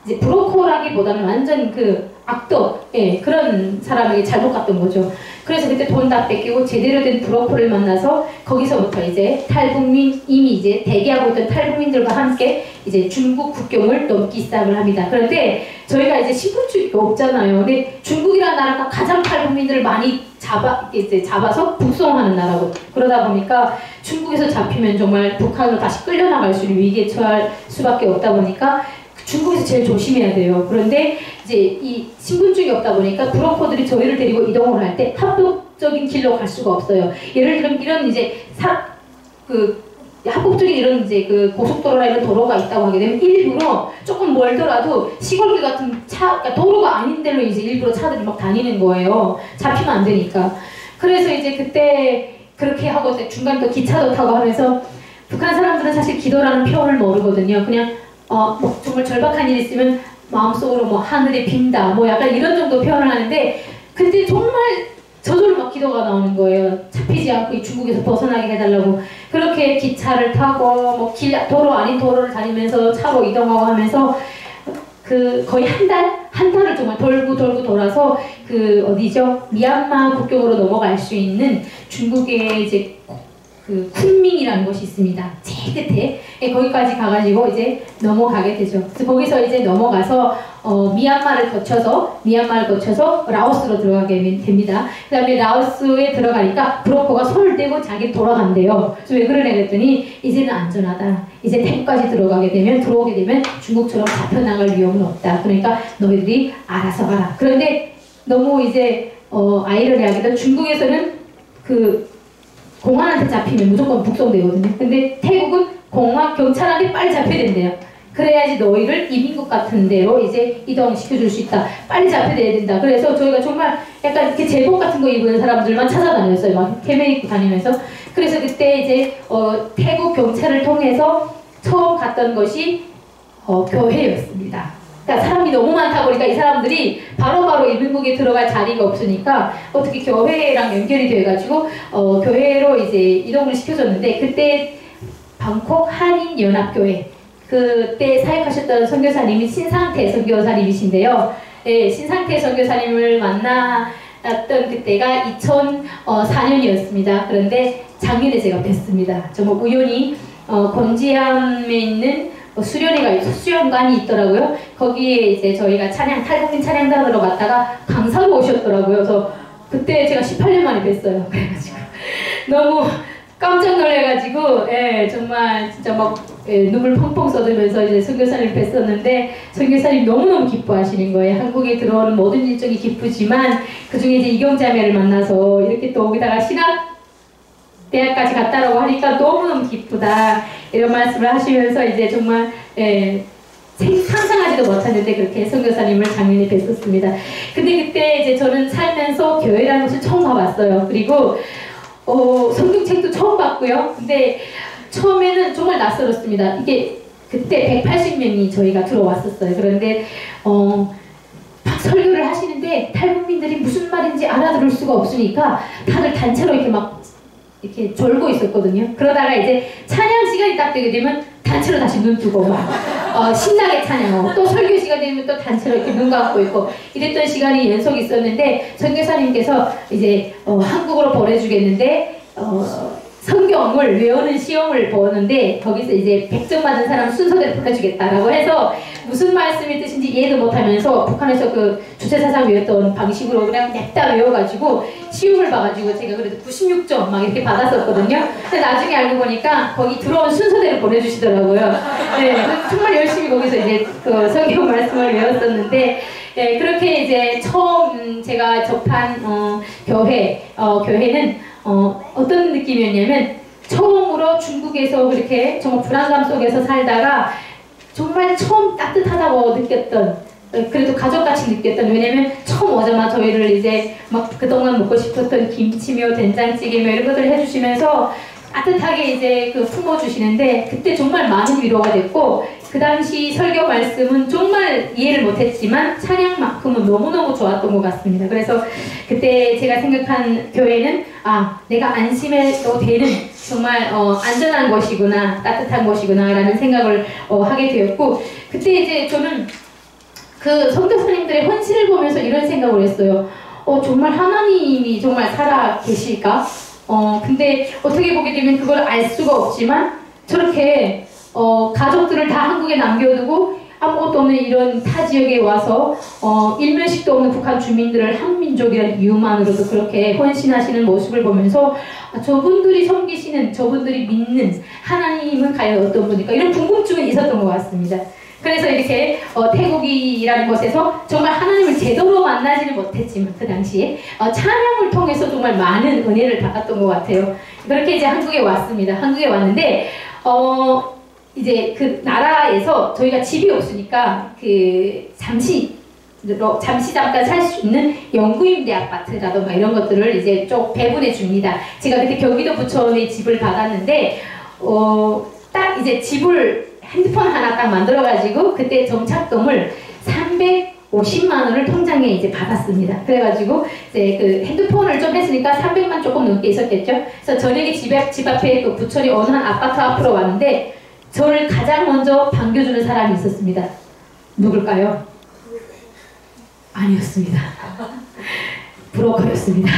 이제 브로커라기보다는 완전 그 악덕 그런 사람에게 잘못 갔던 거죠. 그래서 그때 돈 다 뺏기고 제대로 된 브로커를 만나서 거기서부터 이제 탈북민 이미 이제 대기하고 있던 탈북민들과 함께 이제 중국 국경을 넘기 시작을 합니다. 그런데 저희가 이제 신분증이 없잖아요. 근데 중국이라는 나라가 가장 탈북민들을 많이 잡아서 북송하는 나라고 그러다 보니까 중국에서 잡히면 정말 북한으로 다시 끌려나갈 수 있는 위기에 처할 수밖에 없다 보니까 중국에서 제일 조심해야 돼요. 그런데 이제 이 신분증이 없다 보니까 브로커들이 저희를 데리고 이동을 할 때 합법적인 길로 갈 수가 없어요. 예를 들면 이런 이제 합법적인 이런 이제 그 고속도로나 이런 도로가 있다고 하게 되면 일부러 조금 멀더라도 시골길 같은 그러니까 도로가 아닌 데로 이제 일부러 차들이 막 다니는 거예요. 잡히면 안 되니까. 그래서 이제 그때 그렇게 하고 중간에 또 기차도 타고 하면서 북한 사람들은 사실 기도라는 표현을 모르거든요. 그냥 뭐 정말 절박한 일이 있으면 마음속으로 뭐 하늘에 빈다 뭐 약간 이런 정도 표현을 하는데 그때 정말 저절로 막 기도가 나오는 거예요. 잡히지 않고 이 중국에서 벗어나게 해달라고. 그렇게 기차를 타고 뭐 도로 아닌 도로를 다니면서 차로 이동하고 하면서 그 거의 한 달을 정말 돌고 돌아서 그 어디죠? 미얀마 국경으로 넘어갈 수 있는 중국의 이제 그 쿤밍이라는 곳이 있습니다. 제일 끝에 거기까지 가가지고 이제 넘어가게 되죠. 그래서 거기서 이제 넘어가서 미얀마를 거쳐서 라오스로 들어가게 됩니다. 그 다음에 라오스에 들어가니까 브로커가 손을 떼고 자기 돌아간대요. 그래서 왜 그러냐 그랬더니 이제는 안전하다. 이제 태국까지 들어오게 되면 중국처럼 잡혀나갈 위험은 없다. 그러니까 너희들이 알아서 가라. 그런데 너무 이제 아이러니하게도 중국에서는 그 공안한테 잡히면 무조건 북송되거든요. 근데 태국은 공안, 경찰한테 빨리 잡혀야 된대요. 그래야지 너희를 이민국 같은 데로 이제 이동시켜줄 수 있다. 빨리 잡혀야 된다. 그래서 저희가 정말 약간 이렇게 제복 같은 거 입은 사람들만 찾아다녔어요. 막 캐메 입고 다니면서. 그래서 그때 이제 태국 경찰을 통해서 처음 갔던 것이 교회였습니다. 그러니까 사람이 너무 많다 보니까 이 사람들이 바로바로 이민국에 들어갈 자리가 없으니까 어떻게 교회랑 연결이 돼가지고 교회로 이제 이동을 시켜줬는데 그때 방콕 한인연합교회 그때 사역하셨던 선교사님이 신상태 선교사님이신데요. 네, 신상태 선교사님을 만났던 그때가 2004년이었습니다. 그런데 작년에 제가 뵀습니다. 정말 우연히 건지암에 있는 수련관이 있더라고요. 거기에 이제 저희가 탈북민 찬양단으로 갔다가 강사로 오셨더라고요. 그래서 그때 제가 18년 만에 뵀어요. 그래가지고 너무 깜짝 놀래가지고 정말 진짜 막 눈물 펑펑 쏟으면서 이제 선교사님 뵀었는데 선교사님 너무너무 기뻐하시는 거예요. 한국에 들어오는 모든 일정이 기쁘지만 그중에 이제 이경자매를 만나서 이렇게 또 거기다가 대학까지 갔다라고 하니까 너무너무 기쁘다 이런 말씀을 하시면서 이제 정말 상상하지도 못했는데 그렇게 선교사님을 작년에 뵀었습니다. 근데 그때 이제 저는 살면서 교회라는 것을 처음 가봤어요. 그리고 성경책도 처음 봤고요. 근데 처음에는 정말 낯설었습니다. 이게 그때 180명이 저희가 들어왔었어요. 그런데 막 설교를 하시는데 탈북민들이 무슨 말인지 알아들을 수가 없으니까 다들 단체로 이렇게 졸고 있었거든요. 그러다가 이제 찬양 시간이 딱 되게 되면 단체로 다시 눈 뜨고 막 신나게 찬양하고 또 설교 시간 되면 또 단체로 이렇게 눈 감고 있고 이랬던 시간이 연속 있었는데 선교사님께서 이제 한국어로 보내주겠는데 성경을 외우는 시험을 보는데 거기서 이제 100점 받은 사람 순서대로 보내주겠다라고 해서 무슨 말씀이 뜻인지 이해도 못하면서 북한에서 그 주체사상 외웠던 방식으로 그냥 냅다 외워가지고 시험을 봐가지고 제가 그래도 96점 막 이렇게 받았었거든요. 근데 나중에 알고 보니까 거기 들어온 순서대로 보내주시더라고요. 네, 정말 열심히 거기서 이제 그 성경 말씀을 외웠었는데 네, 그렇게 이제 처음 제가 접한 교회는 어떤 느낌이었냐면 처음으로 중국에서 그렇게 정말 불안감 속에서 살다가 정말 처음 따뜻하다고 느꼈던 그래도 가족같이 느꼈던 왜냐면 처음 오자마자 저희를 이제 막 그동안 먹고 싶었던 김치며 된장찌개며 이런 것들을 해주시면서 따뜻하게 이제 그 품어주시는데 그때 정말 많은 위로가 됐고 그 당시 설교 말씀은 정말 이해를 못했지만 찬양만큼은 너무너무 좋았던 것 같습니다. 그래서 그때 제가 생각한 교회는 내가 안심해도 되는 정말 안전한 곳이구나 따뜻한 곳이구나 라는 생각을 하게 되었고 그때 이제 저는 그 선교사님들의 헌신을 보면서 이런 생각을 했어요. 정말 하나님이 정말 살아 계실까? 근데 어떻게 보게 되면 그걸 알 수가 없지만 저렇게 가족들을 다 한국에 남겨두고 아무것도 없는 이런 타 지역에 와서 일면식도 없는 북한 주민들을 한민족이라는 이유만으로도 그렇게 헌신하시는 모습을 보면서 저분들이 섬기시는 저분들이 믿는 하나님은 과연 어떤 분일까 이런 궁금증은 있었던 것 같습니다. 그래서 이렇게 태국이라는 곳에서 정말 하나님을 제대로 만나지는 못했지만 그 당시에 찬양을 통해서 정말 많은 은혜를 받았던 것 같아요. 그렇게 이제 한국에 왔습니다. 한국에 왔는데 이제 그 나라에서 저희가 집이 없으니까 그 잠시 잠깐 살 수 있는 영구임대 아파트라던가 이런 것들을 이제 좀 배분해 줍니다. 제가 그때 경기도 부천에 집을 받았는데 딱 이제 집을 핸드폰 하나 딱 만들어가지고 그때 정착금을 350만 원을 통장에 이제 받았습니다. 그래가지고 이제 그 핸드폰을 좀 했으니까 300만 조금 넘게 있었겠죠. 그래서 저녁에 집 앞에 그 부천이 어느 한 아파트 앞으로 왔는데 저를 가장 먼저 반겨주는 사람이 있었습니다. 누굴까요? 아니었습니다. 브로커였습니다.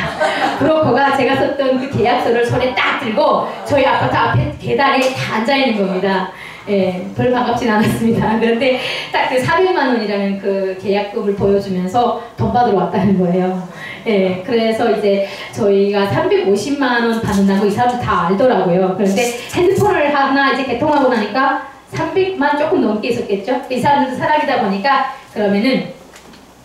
브로커가 제가 썼던 그 계약서를 손에 딱 들고 저희 아파트 앞에 계단에 다 앉아있는 겁니다. 예, 별 반갑진 않았습니다. 그런데 딱 그 400만 원이라는 그 계약금을 보여주면서 돈 받으러 왔다는 거예요. 예, 그래서 이제 저희가 350만 원 받는다고 이 사람들 다 알더라고요. 그런데 핸드폰을 하나 이제 개통하고 나니까 300만 조금 넘게 있었겠죠? 이 사람들도 사람이다 보니까 그러면은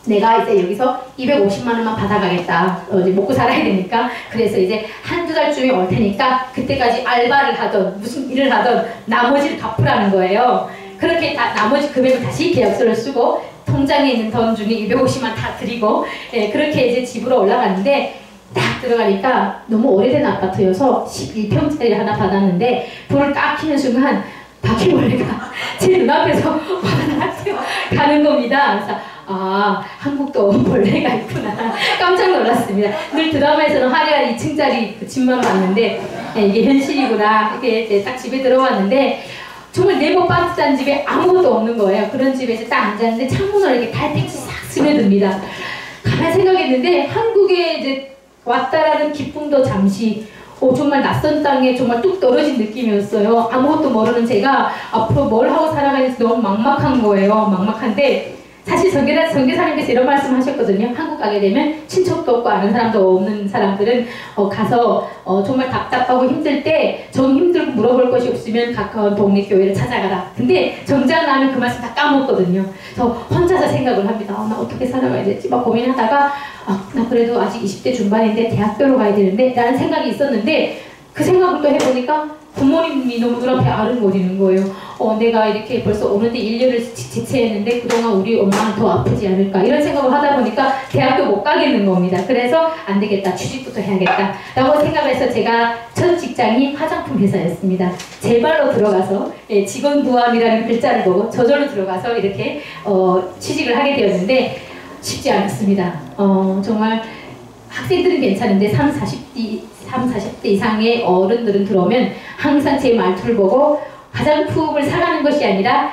내가 이제 여기서 250만 원만 받아가겠다. 이제 먹고 살아야 되니까. 그래서 이제 한두 달쯤에 올 테니까 그때까지 알바를 하던 무슨 일을 하던 나머지를 갚으라는 거예요. 그렇게 나머지 금액을 다시 계약서를 쓰고 통장에 있는 돈 중에 250만 다 드리고 그렇게 이제 집으로 올라갔는데 딱 들어가니까 너무 오래된 아파트여서 11평짜리 하나 받았는데 불을 딱 켜는 순간 바퀴벌레가 제 눈앞에서 가는 겁니다. 그래서 한국도 벌레가 있구나. 깜짝 놀랐습니다. 늘 드라마에서는 화려한 2층짜리 집만 봤는데 이게 현실이구나. 이렇게 딱 집에 들어왔는데 정말 네모 반듯한 집에 아무것도 없는 거예요. 그런 집에 이제 딱 앉았는데 창문을 이렇게 달빛이 싹 스며듭니다. 가만히 생각했는데 한국에 이제 왔다라는 기쁨도 잠시 정말 낯선 땅에 정말 뚝 떨어진 느낌이었어요. 아무것도 모르는 제가 앞으로 뭘 하고 살아가야 될지 너무 막막한 거예요. 막막한데 사실 선교사님께서 이런 말씀 하셨거든요. 한국 가게 되면 친척도 없고 아는 사람도 없는 사람들은 가서 정말 답답하고 힘들 때 정 힘들고 물어볼 것이 없으면 가까운 동네 교회를 찾아가라. 근데 정작 나는 그 말씀 다 까먹거든요. 그래서 혼자서 생각을 합니다. 나 어떻게 살아가야 되지? 막 고민하다가 나 그래도 아직 20대 중반인데 대학교로 가야 되는데 라는 생각이 있었는데 그 생각을 또 해보니까 부모님이 너무 눈앞에 아른거리는 거예요. 내가 이렇게 벌써 오는데 1년을 지체했는데 그동안 우리 엄마는 더 아프지 않을까 이런 생각을 하다 보니까 대학교 못 가겠는 겁니다. 그래서 안 되겠다, 취직부터 해야겠다 라고 생각해서 제가 첫 직장이 화장품 회사였습니다. 제 발로 들어가서 직원 구함이라는 글자를 보고 저절로 들어가서 이렇게 취직을 하게 되었는데 쉽지 않았습니다. 정말 학생들은 괜찮은데 40대 이상의 어른들은 들어오면 항상 제 말투를 보고 화장품을 사가는 것이 아니라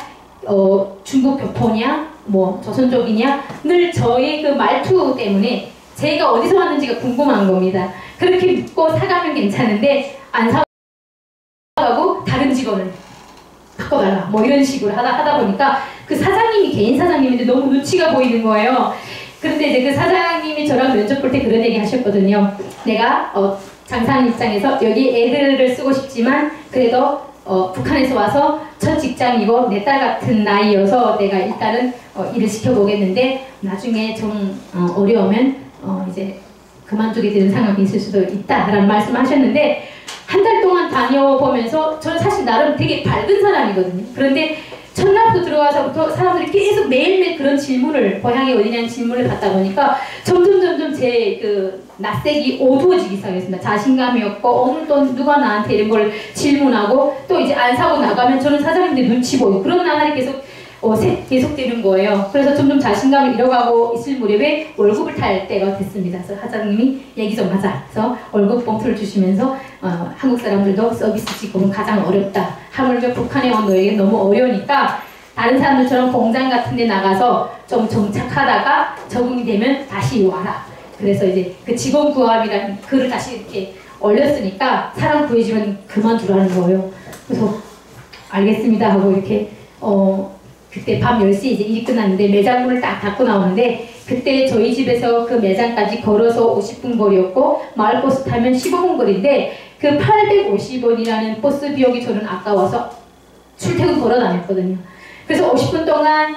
중국 교포냐, 뭐 조선족이냐, 늘 저의 그 말투 때문에 제가 어디서 왔는지가 궁금한 겁니다. 그렇게 묻고 사가면 괜찮은데 안 사가고 다른 직원을 바꿔달라 뭐 이런 식으로 하다 보니까 그 사장님이 개인 사장님인데 너무 눈치가 보이는 거예요. 그런데 이제 그 사장님이 저랑 면접 볼 때 그런 얘기 하셨거든요. 내가 장사하는 입장에서 여기 애들을 쓰고 싶지만 그래도 북한에서 와서 첫 직장이고 내 딸 같은 나이여서 내가 일단은 일을 시켜보겠는데 나중에 좀 어려우면 이제 그만두게 되는 상황이 있을 수도 있다라는 말씀을 하셨는데 한 달 동안 다녀보면서 저는 사실 나름 되게 밝은 사람이거든요. 그런데 첫날부터 들어와서부터 사람들이 계속 매일매일 그런 질문을 고향이 어디냐는 질문을 받다 보니까 점점 제 그 낯색이 어두워지기 시작했습니다. 자신감이 없고 오늘 또 누가 나한테 이런 걸 질문하고 또 이제 안 사고 나가면 저는 사장님들 눈치 보이고 그런 나날이 계속되는 거예요. 그래서 점점 자신감을 잃어가고 있을 무렵에 월급을 탈 때가 됐습니다. 그래서 사장님이 얘기 좀 하자. 그래서 월급 봉투를 주시면서 한국 사람들도 서비스 직업은 가장 어렵다. 하물며 북한에 온 너에게 너무 어려우니까 다른 사람들처럼 공장 같은 데 나가서 좀 정착하다가 적응이 되면 다시 와라. 그래서 이제 그 직원 구합이라는 글을 다시 이렇게 올렸으니까 사람 구해주면 그만두라는 거예요. 그래서 알겠습니다 하고 이렇게 그때 밤 10시 이제 일이 끝났는데 매장 문을 딱 닫고 나오는데 그때 저희 집에서 그 매장까지 걸어서 50분 거리였고 마을버스 타면 15분 거리인데 그 850원이라는 버스 비용이 저는 아까워서 출퇴근 걸어 다녔거든요. 그래서 50분 동안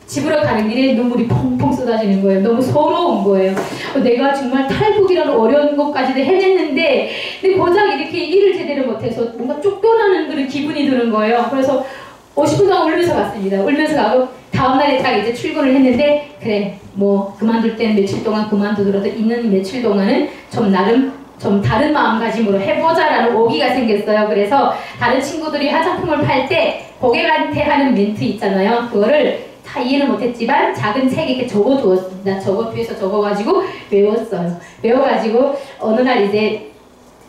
집으로 가는 길에 눈물이 펑펑 쏟아지는 거예요. 너무 서러운 거예요. 내가 정말 탈북이라는 어려운 것까지도 해냈는데 근데 고작 이렇게 일을 제대로 못해서 뭔가 쫓겨나는 그런 기분이 드는 거예요. 그래서 50분 동안 울면서 갔습니다. 울면서 가고 다음날에 딱 이제 출근을 했는데 그래 뭐 그만둘 때는 며칠 동안 그만두더라도 있는 며칠 동안은 좀 나름 좀 다른 마음가짐으로 해보자라는 오기가 생겼어요. 그래서 다른 친구들이 화장품을 팔 때 고객한테 하는 멘트 있잖아요. 그거를 다 이해는 못했지만 작은 책에 이렇게 적어두었습니다. 뒤에서 적어가지고 외웠어요. 외워가지고 어느 날 이제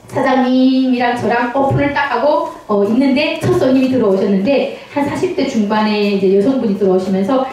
사장님이랑 저랑 오픈을 딱 하고 있는데 첫 손님이 들어오셨는데 한 40대 중반에 이제 여성분이 들어오시면서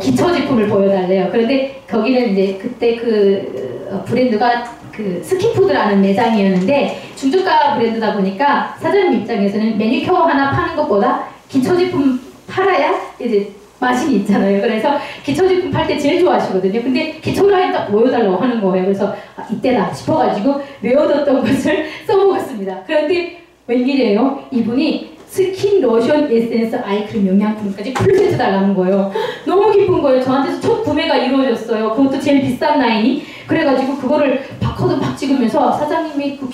기초 제품을 보여달래요. 그런데 거기는 이제 그때 그 브랜드가 그 스킨푸드라는 매장이었는데 중저가 브랜드다 보니까 사장님 입장에서는 매니큐어 하나 파는 것보다 기초 제품 팔아야 이제 맛이 있잖아요. 그래서 기초 제품 팔 때 제일 좋아하시거든요. 근데 기초 라인 딱 보여달라고 하는 거예요. 그래서 이때다 싶어가지고 외워뒀던 것을 써먹었습니다. 그런데 웬일이에요? 이분이 스킨, 로션, 에센스, 아이크림, 영양품까지 풀세트 달라는 거예요. 너무 기쁜 거예요. 저한테서 첫 구매가 이루어졌어요. 그것도 제일 비싼 라인이. 그래가지고 그거를 바코드 막 찍으면서 사장님이 그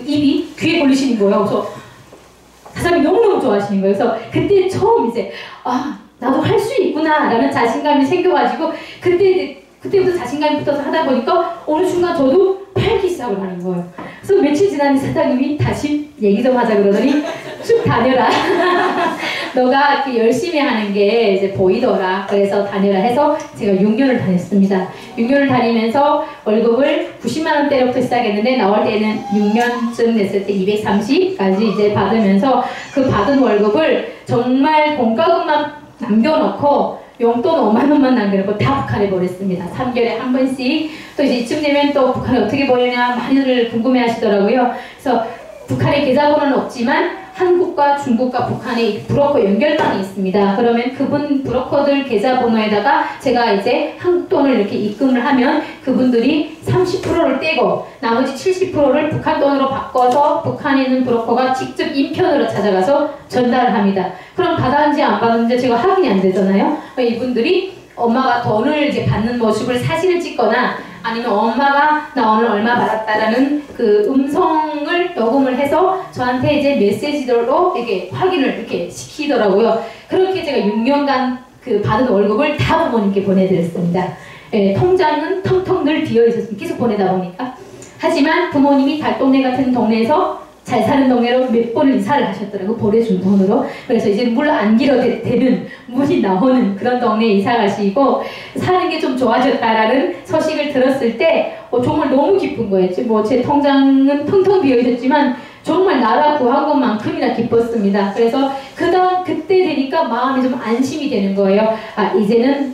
입이 귀에 걸리시는 거예요. 그래서 사장님이 너무너무 좋아하시는 거예요. 그래서 그때 처음 이제 나도 할 수 있구나 라는 자신감이 생겨가지고 그때부터 자신감이 붙어서 하다 보니까 어느 순간 저도 팔기 시작을 하는 거예요. 그래서 며칠 지났는데 사장님이 다시 얘기 좀 하자 그러더니 쭉 다녀라. 너가 이렇게 열심히 하는 게 이제 보이더라. 그래서 다녀라 해서 제가 6년을 다녔습니다. 6년을 다니면서 월급을 90만 원대로부터 시작했는데 나올 때는 6년쯤 됐을 때 230까지 이제 받으면서 그 받은 월급을 정말 공과금만 남겨놓고 용돈 5만 원만 남겨놓고 다 북한에 보냈습니다. 3개월에 한 번씩. 또 이제 이쯤 되면 또 북한이 어떻게 보내냐 많이들 궁금해 하시더라고요. 그래서 북한에 계좌번호는 없지만 한국과 중국과 북한의 브로커 연결망이 있습니다. 그러면 그분 브로커들 계좌번호에다가 제가 이제 한국 돈을 이렇게 입금을 하면 그분들이 30%를 떼고 나머지 70%를 북한 돈으로 바꿔서 북한에 있는 브로커가 직접 인편으로 찾아가서 전달을 합니다. 그럼 받았는지 안 받았는지 제가 확인이 안 되잖아요. 이분들이 엄마가 돈을 이제 받는 모습을 사진을 찍거나 아니면 엄마가 나 오늘 얼마 받았다라는 그 음성을 녹음을 해서 저한테 이제 메시지로 이렇게 확인을 이렇게 시키더라고요. 그렇게 제가 6년간 그 받은 월급을 다 부모님께 보내드렸습니다. 예, 통장은 텅텅 늘 비어있었습니다. 계속 보내다 보니까. 하지만 부모님이 달동네 같은 동네에서 잘 사는 동네로 몇 번을 이사를 하셨더라고, 보내준 돈으로. 그래서 이제 물 안 길어 되는, 물이 나오는 그런 동네에 이사 가시고 사는 게 좀 좋아졌다라는 소식을 들었을 때 정말 너무 기쁜 거예요. 뭐 제 통장은 텅텅 비어 있었지만 정말 나라 구한 것만큼이나 기뻤습니다. 그래서 그때 되니까 마음이 좀 안심이 되는 거예요. 아, 이제는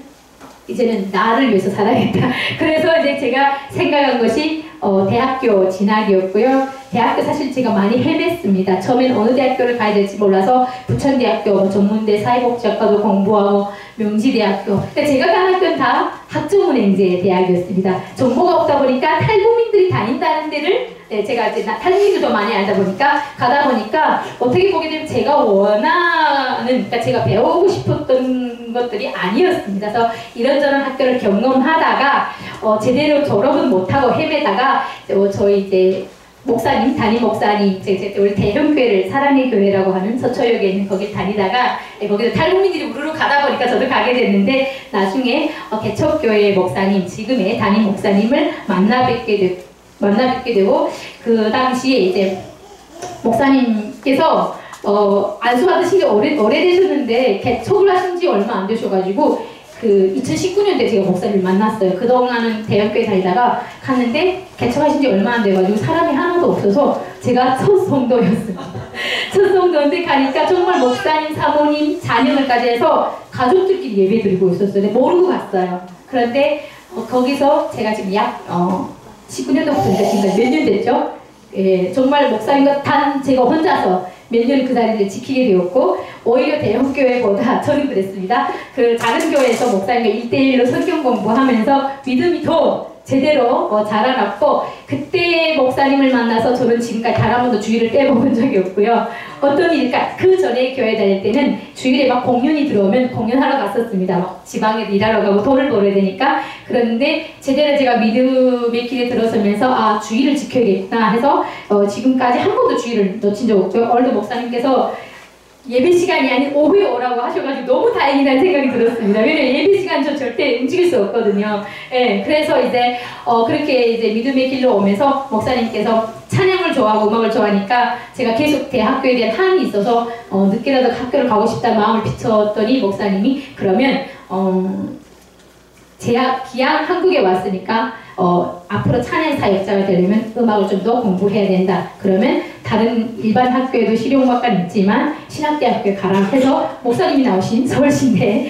나를 위해서 살아야겠다. 그래서 이제 제가 생각한 것이 대학교 진학이었고요. 대학교 사실 제가 많이 헤맸습니다. 처음엔 어느 대학교를 가야 될지 몰라서 부천대학교, 전문대 사회복지학과도 공부하고 명지대학교. 그러니까 제가 간 학교는 다 학점은행제 대학이었습니다. 정보가 없다 보니까 탈북민들이 다닌다는 데를 제가 이제 탈북민들도 많이 알다 보니까 가다 보니까 어떻게 보게 되면 제가 원하는, 그러니까 제가 배우고 싶었던 것들이 아니었습니다. 그래서 이런저런 학교를 경험하다가 제대로 졸업은 못하고 헤매다가 저희 이제 목사님, 담임 목사님, 우리 대형교회를 사랑의 교회라고 하는 서초역에 있는 거길 다니다가 거기서 탈북민들이 우르르 가다 보니까 저도 가게 됐는데 나중에 개척교회 목사님, 지금의 담임 목사님을 만나 뵙게 되고 그 당시에 이제 목사님께서 안수받으신 지 오래되셨는데 개척을 하신 지 얼마 안 되셔가지고 그 2019년도에 제가 목사님을 만났어요. 그동안은 대형교회 다니다가 갔는데 개척하신 지 얼마 안 돼가지고 사람이 하나도 없어서 제가 첫 성도였습니다. 첫 성도인데 가니까 정말 목사님, 사모님, 자녀들까지 해서 가족들끼리 예배 드리고 있었어요. 모르고 갔어요. 그런데 거기서 제가 지금 약 19년도부터 지금 몇 년 됐죠? 예, 정말 목사님과 제가 혼자서 몇 년 그 자리를 지키게 되었고, 오히려 대형교회보다 저는 그랬습니다. 그 작은 교회에서 목사님과 1대1로 성경 공부하면서 믿음이 더 제대로 자라났고, 그때 목사님을 만나서 저는 지금까지 단 한 번도 주일을 떼먹은 적이 없고요. 어떤 일일까? 그 전에 교회 다닐 때는 주일에 막 공연이 들어오면 공연하러 갔었습니다. 막 지방에 일하러 가고 돈을 벌어야 되니까. 그런데 제대로 제가 믿음의 길에 들어서면서 아, 주일을 지켜야겠구나 해서 지금까지 한 번도 주일을 놓친 적 없고요. 오늘도 목사님께서 예배 시간이 아닌 오후에 오라고 하셔가지고 너무 다행이라는 생각이 들었습니다. 왜냐면 예배 시간 저 절대 움직일 수 없거든요. 예, 그래서 이제 그렇게 이제 믿음의 길로 오면서 목사님께서 찬양을 좋아하고 음악을 좋아하니까 제가 계속 대학교에 대한 한이 있어서 늦게라도 학교를 가고 싶다는 마음을 비쳤더니 목사님이 그러면 기왕 한국에 왔으니까 앞으로 찬양 사역자가 되려면 음악을 좀 더 공부해야 된다. 그러면 다른 일반 학교에도 실용음악과는 있지만 신학대학교에 가라 해서 목사님이 나오신 서울신대에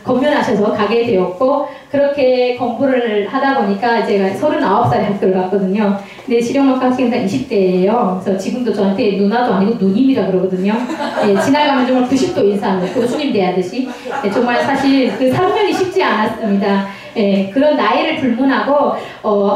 건면하셔서 가게 되었고, 그렇게 공부를 하다 보니까 제가 39살에 학교를 갔거든요. 근데 실용음악과 학생들 20대예요. 그래서 지금도 저한테 누나도 아니고 누님이라 그러거든요. 예, 지나가면 정말 90도 인사하는 교수님 대하듯이. 예, 정말 사실 그 3년이 쉽지 않았습니다. 예, 그런 나이를 불문하고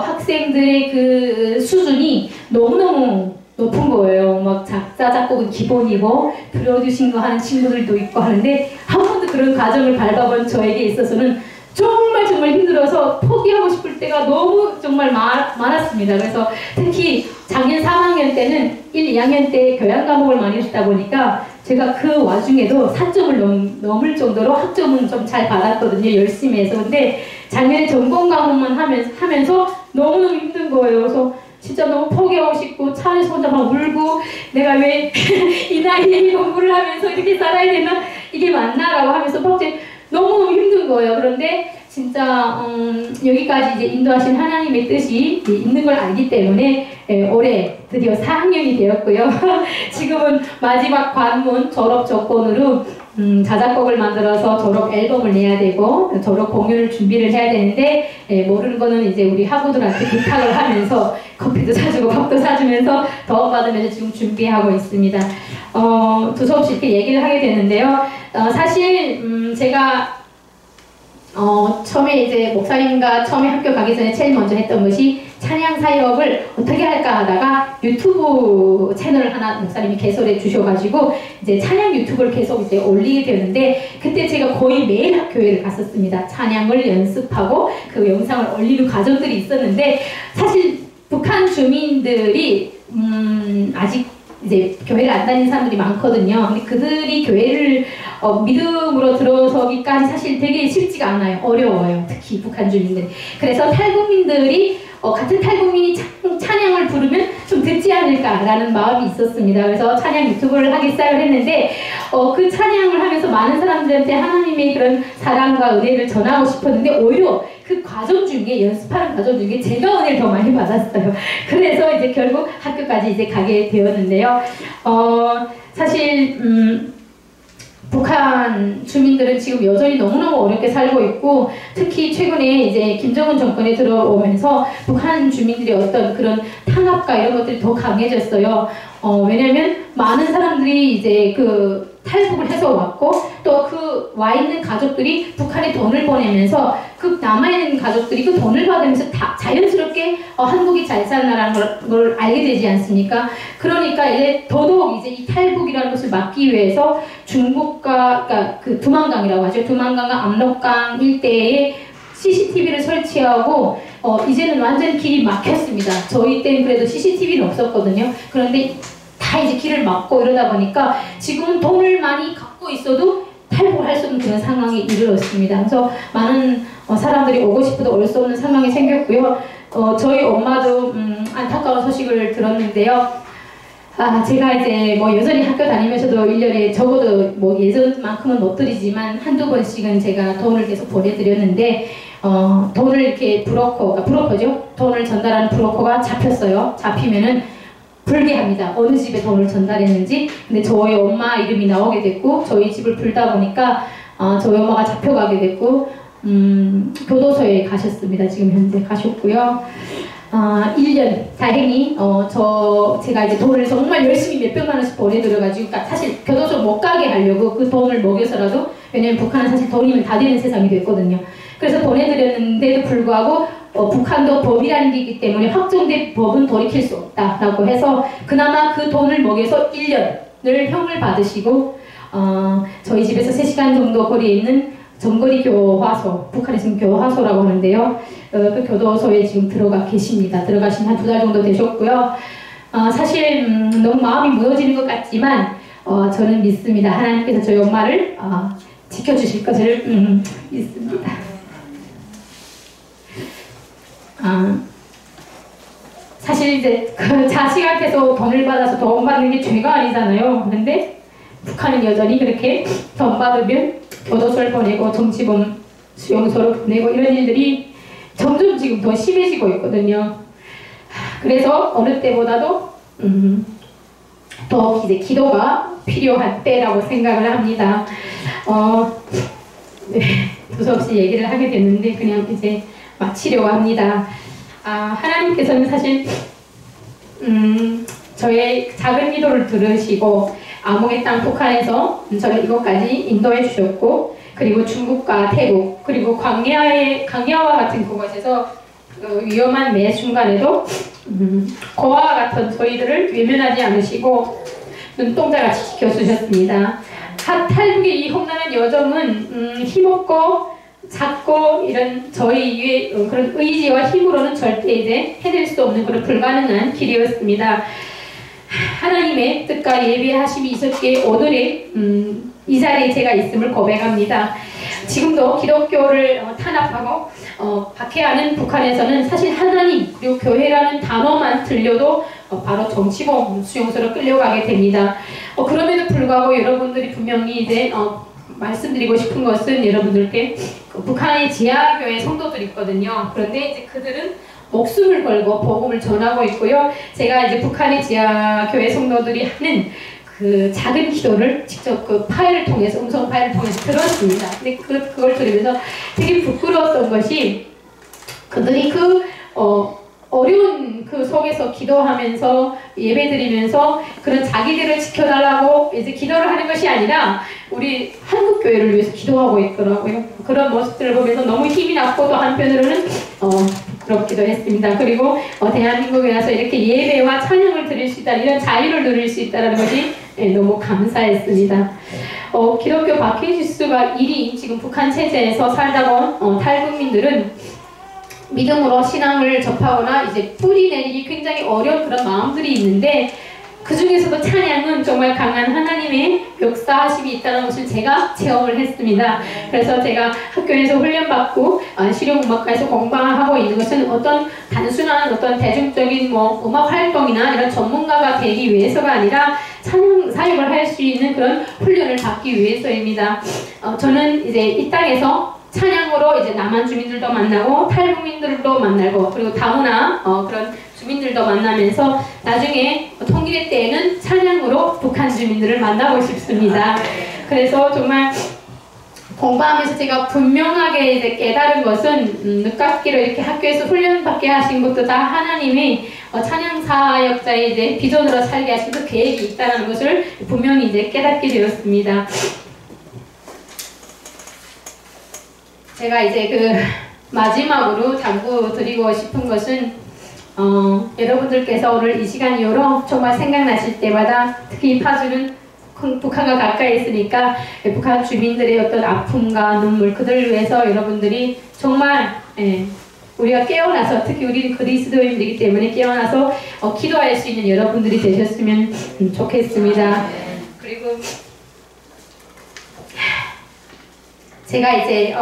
학생들의 그 수준이 너무너무 높은 거예요. 막 작사, 작곡은 기본이고 프로듀싱도 하는 친구들도 있고 하는데 한 번도 그런 과정을 밟아본 저에게 있어서는 정말 힘들어서 포기하고 싶을 때가 너무 정말 많았습니다. 그래서 특히 작년 3학년 때는 1, 2학년 때 교양 과목을 많이 했다 보니까 제가 그 와중에도 4점을 넘을 정도로 학점은 좀 잘 받았거든요. 열심히 해서. 근데 작년에 전공 과목만 하면서 너무너무 힘든 거예요. 그래서 진짜 너무 포기하고 싶고 차 안에서 혼자 막 울고 내가 왜 이 나이에 공부를 하면서 이렇게 살아야 되나? 이게 맞나라고 하면서 갑자기 너무너무 힘든 거예요. 그런데 진짜 여기까지 이제 인도하신 하나님의 뜻이 있는 걸 알기 때문에 올해 드디어 4학년이 되었고요. 지금은 마지막 관문 졸업 조건으로 자작곡을 만들어서 졸업 앨범을 내야 되고 졸업 공연을 준비를 해야 되는데 모르는 거는 이제 우리 학우들한테 부탁을 하면서 커피도 사주고 밥도 사주면서 도움받으면서 지금 준비하고 있습니다. 두서없이 이렇게 얘기를 하게 되는데요. 사실 제가 처음에 이제 목사님과 처음에 학교 가기 전에 제일 먼저 했던 것이 찬양 사역을 어떻게 할까 하다가 유튜브 채널을 하나 목사님이 개설해 주셔가지고 이제 찬양 유튜브를 계속 이제 올리게 되었는데, 그때 제가 거의 매일 교회를 갔었습니다. 찬양을 연습하고 그 영상을 올리는 과정들이 있었는데, 사실 북한 주민들이 아직 이제 교회를 안 다니는 사람들이 많거든요. 근데 그들이 교회를 믿음으로 들어서기까지 사실 되게 쉽지가 않아요. 어려워요. 특히 북한 주민들이. 그래서 탈북민들이 같은 탈북민이 찬양을 부르면 좀 듣지 않을까라는 마음이 있었습니다. 그래서 찬양 유튜브를 하기 시작을 했는데 그 찬양을 하면서 많은 사람들한테 하나님의 그런 사랑과 은혜를 전하고 싶었는데 오히려 그 과정 중에 연습하는 과정 중에 제가 은혜를 더 많이 받았어요. 그래서 이제 결국 학교까지 이제 가게 되었는데요. 사실 북한 주민들은 지금 여전히 너무너무 어렵게 살고 있고 특히 최근에 이제 김정은 정권에 들어오면서 북한 주민들의 어떤 그런 탄압과 이런 것들이 더 강해졌어요. 왜냐면 많은 사람들이 이제 그 탈북을 해서 왔고 또 그 와 있는 가족들이 북한에 돈을 보내면서 그 남아있는 가족들이 그 돈을 받으면서 다 자연스럽게 한국이 잘 사는 나라는 걸 알게 되지 않습니까? 그러니까 이제 더더욱 이제 이 탈북이라는 것을 막기 위해서 중국과 그러니까 그 두만강이라고 하죠. 두만강과 압록강 일대에 CCTV를 설치하고 이제는 완전 길이 막혔습니다. 저희 때는 그래도 CCTV는 없었거든요. 그런데 다 이제 길을 막고 이러다 보니까 지금은 돈을 많이 갖고 있어도 탈북을 할 수 없는 그런 상황에 이르렀습니다. 그래서 많은 사람들이 오고 싶어도 올 수 없는 상황이 생겼고요. 저희 엄마도 안타까운 소식을 들었는데요. 제가 이제 뭐 여전히 학교 다니면서도 1년에 적어도 뭐 예전만큼은 못 드리지만 한두 번씩은 제가 돈을 계속 보내드렸는데 돈을 이렇게 브로커죠. 돈을 전달하는 브로커가 잡혔어요. 잡히면은 불개합니다. 어느 집에 돈을 전달했는지. 근데 저희 엄마 이름이 나오게 됐고 저희 집을 불다 보니까 저희 엄마가 잡혀가게 됐고 교도소에 가셨습니다. 지금 현재 가셨고요. 1년 다행히 제가 이제 돈을 정말 열심히 몇백만 원씩 보내드려가지고 그러니까 사실 교도소 못 가게 하려고 그 돈을 먹여서라도 왜냐면 북한은 사실 돈이면 다 되는 세상이 됐거든요. 그래서 보내드렸는데도 불구하고 북한도 법이라는 게 있기 때문에 확정된 법은 돌이킬 수 없다라고 해서 그나마 그 돈을 먹여서 1년을 형을 받으시고 저희 집에서 3시간 정도 거리에 있는 정거리 교화소, 북한에 지금 교화소라고 하는데요. 그 교도소에 지금 들어가 계십니다. 들어가신 한 2달 정도 되셨고요. 사실 너무 마음이 무너지는 것 같지만 저는 믿습니다. 하나님께서 저희 엄마를 지켜주실 것을 믿습니다. 사실 이제 그 자식한테서 돈을 받아서 돈 받는 게 죄가 아니잖아요. 그런데 북한은 여전히 그렇게 돈 받으면 교도소를 보내고 정치범 수용소로 보내고 이런 일들이 점점 지금 더 심해지고 있거든요. 그래서 어느 때보다도 더 이제 기도가 필요한 때라고 생각을 합니다. 네, 두서없이 얘기를 하게 됐는데 그냥 이제 마치려고 합니다. 하나님께서는 사실 저의 작은 기도를 들으시고 아몽의 땅 북한에서 저를 이곳까지 인도해 주셨고 그리고 중국과 태국 그리고 광야와 같은 그곳에서 위험한 매 순간에도 고아와 같은 저희들을 외면하지 않으시고 눈동자같이 지켜주셨습니다. 탈북의 이 험난한 여정은 힘없고 작고 이런 저희의 그런 의지와 힘으로는 절대 이제 해낼 수 없는 그런 불가능한 길이었습니다. 하나님의 뜻과 예비하심이 있었기에 오늘의 이 자리에 제가 있음을 고백합니다. 지금도 기독교를 탄압하고 박해하는 북한에서는 사실 하나님 그리고 교회라는 단어만 들려도 바로 정치범 수용소로 끌려가게 됩니다. 그럼에도 불구하고 여러분들이 분명히 이제 말씀드리고 싶은 것은 여러분들께 북한의 지하교회 성도들이 있거든요. 그런데 이제 그들은 목숨을 걸고 복음을 전하고 있고요. 제가 이제 북한의 지하교회 성도들이 하는 그 작은 기도를 직접 그 파일을 통해서 음성 파일을 통해서 들었습니다. 근데 그걸 들으면서 되게 부끄러웠던 것이 그들이 어려운 그 속에서 기도하면서 예배드리면서 그런 자기들을 지켜달라고 이제 기도를 하는 것이 아니라 우리 한국 교회를 위해서 기도하고 있더라고요. 그런 모습들을 보면서 너무 힘이 났고 또 한편으로는 부끄럽기도 했습니다. 그리고 대한민국에 와서 이렇게 예배와 찬양을 드릴 수 있다, 이런 자유를 누릴 수 있다는 것이 너무 감사했습니다. 기독교 박해지수가 1위 지금 북한 체제에서 살다 온 탈북민들은 믿음으로 신앙을 접하거나 이제 뿌리 내리기 굉장히 어려운 그런 마음들이 있는데 그 중에서도 찬양은 정말 강한 하나님의 역사하심이 있다는 것을 제가 체험을 했습니다. 그래서 제가 학교에서 훈련받고 실용음악과에서 공부하고 있는 것은 어떤 단순한 어떤 대중적인 뭐 음악 활동이나 이런 전문가가 되기 위해서가 아니라 찬양 사역을 할 수 있는 그런 훈련을 받기 위해서입니다. 저는 이제 이 땅에서 찬양으로 이제 남한 주민들도 만나고 탈북민들도 만나고 그리고 다문화 그런 주민들도 만나면서 나중에 통일의 때에는 찬양으로 북한 주민들을 만나고 싶습니다. 그래서 정말 공부하면서 제가 분명하게 이제 깨달은 것은 늦깎이로 이렇게 학교에서 훈련받게 하신 것도 다 하나님이 찬양 사역자의 이제 비전으로 살게 하신 그 계획이 있다는 것을 분명히 이제 깨닫게 되었습니다. 제가 이제 그 마지막으로 당부드리고 싶은 것은 여러분들께서 오늘 이 시간 이후로 정말 생각나실 때마다 특히 파주는 북한과 가까이 있으니까 북한 주민들의 어떤 아픔과 눈물 그들을 위해서 여러분들이 정말 우리가 깨어나서 특히 우리는 그리스도인들이기 때문에 깨어나서 기도할 수 있는 여러분들이 되셨으면 좋겠습니다. 그리고 제가 이제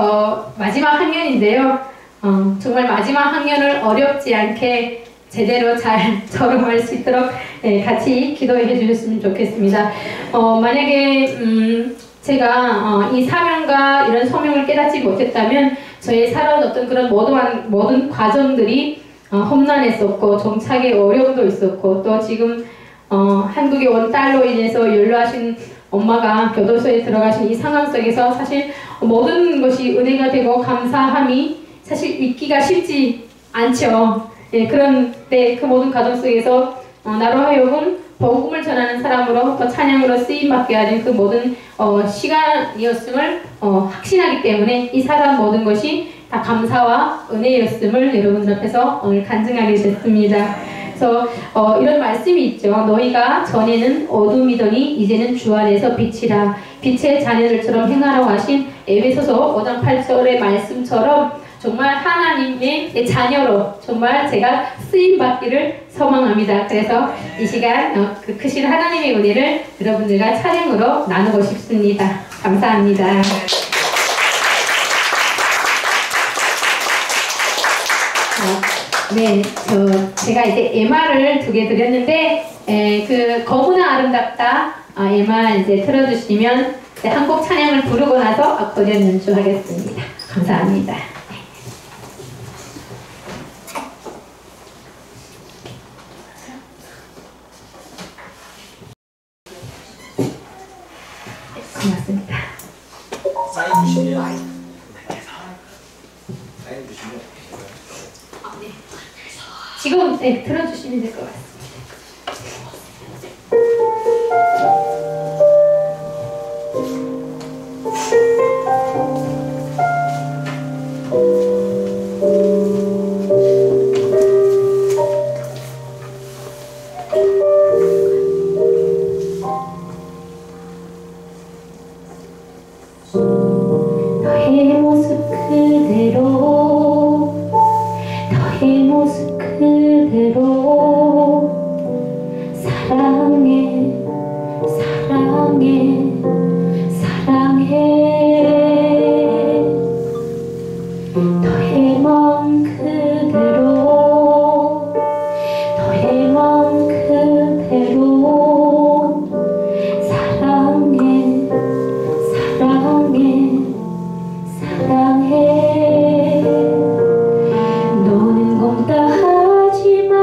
마지막 학년인데요. 정말 마지막 학년을 어렵지 않게 제대로 잘 졸업할 수 있도록 같이 기도해 주셨으면 좋겠습니다. 만약에 제가 이 사명과 이런 소명을 깨닫지 못했다면 저의 살아온 어떤 그런 모든 과정들이 험난했었고 정착의 어려움도 있었고 또 지금 한국에 온 딸로 인해서 연로하신 엄마가 교도소에 들어가신 이 상황 속에서 사실 모든 것이 은혜가 되고 감사함이 사실 잊기가 쉽지 않죠. 그런데 그 모든 과정 속에서 나로 하여금 복음을 전하는 사람으로 또 찬양으로 쓰임받게 하는 그 모든 시간이었음을 확신하기 때문에 이 살아온 모든 것이 다 감사와 은혜였음을 여러분들 앞에서 오늘 간증하게 됐습니다. 그래서 이런 말씀이 있죠. 너희가 전에는 어둠이더니 이제는 주 안에서 빛이라. 빛의 자녀들처럼 행하라고 하신 에베소서 5장 8절의 말씀처럼 정말 하나님의 자녀로 정말 제가 쓰임받기를 소망합니다. 그래서 이 시간 그 크신 하나님의 은혜를 여러분들과 찬양으로 나누고 싶습니다. 감사합니다. 네, 제가 이제 MR을 2개 드렸는데 그 거무나 아름답다 MR 이제 틀어주시면 한국 찬양을 부르고 나서 아코디언 연주하겠습니다. 감사합니다. 고맙습니다. 사인 주시면 사인 주시면 네. 지금 들어주시면 될 것 같습니다. 너의 모습 그대로 너의 모습 그대로 사랑해 사랑해 사랑해 너의 마음 그대로 너의 마음 그대로 사랑해 사랑해 사랑해 너는 검다 하지마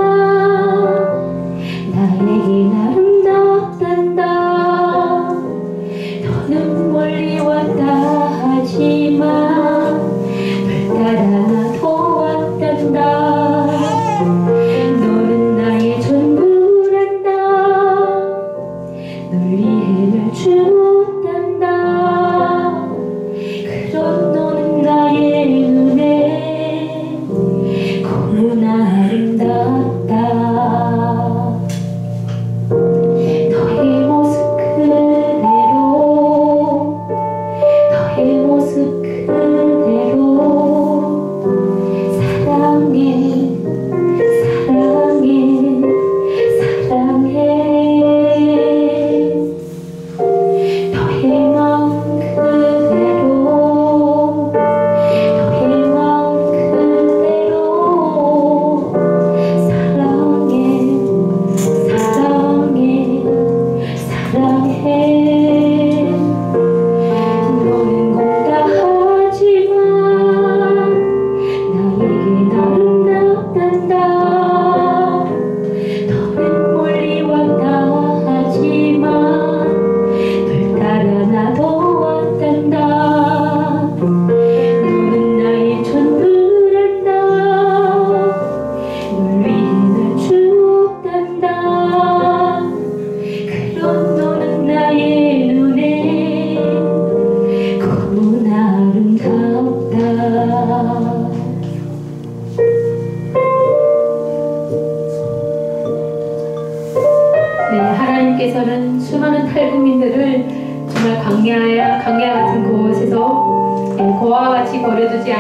나에겐 아름답단다 너는 멀리 왔다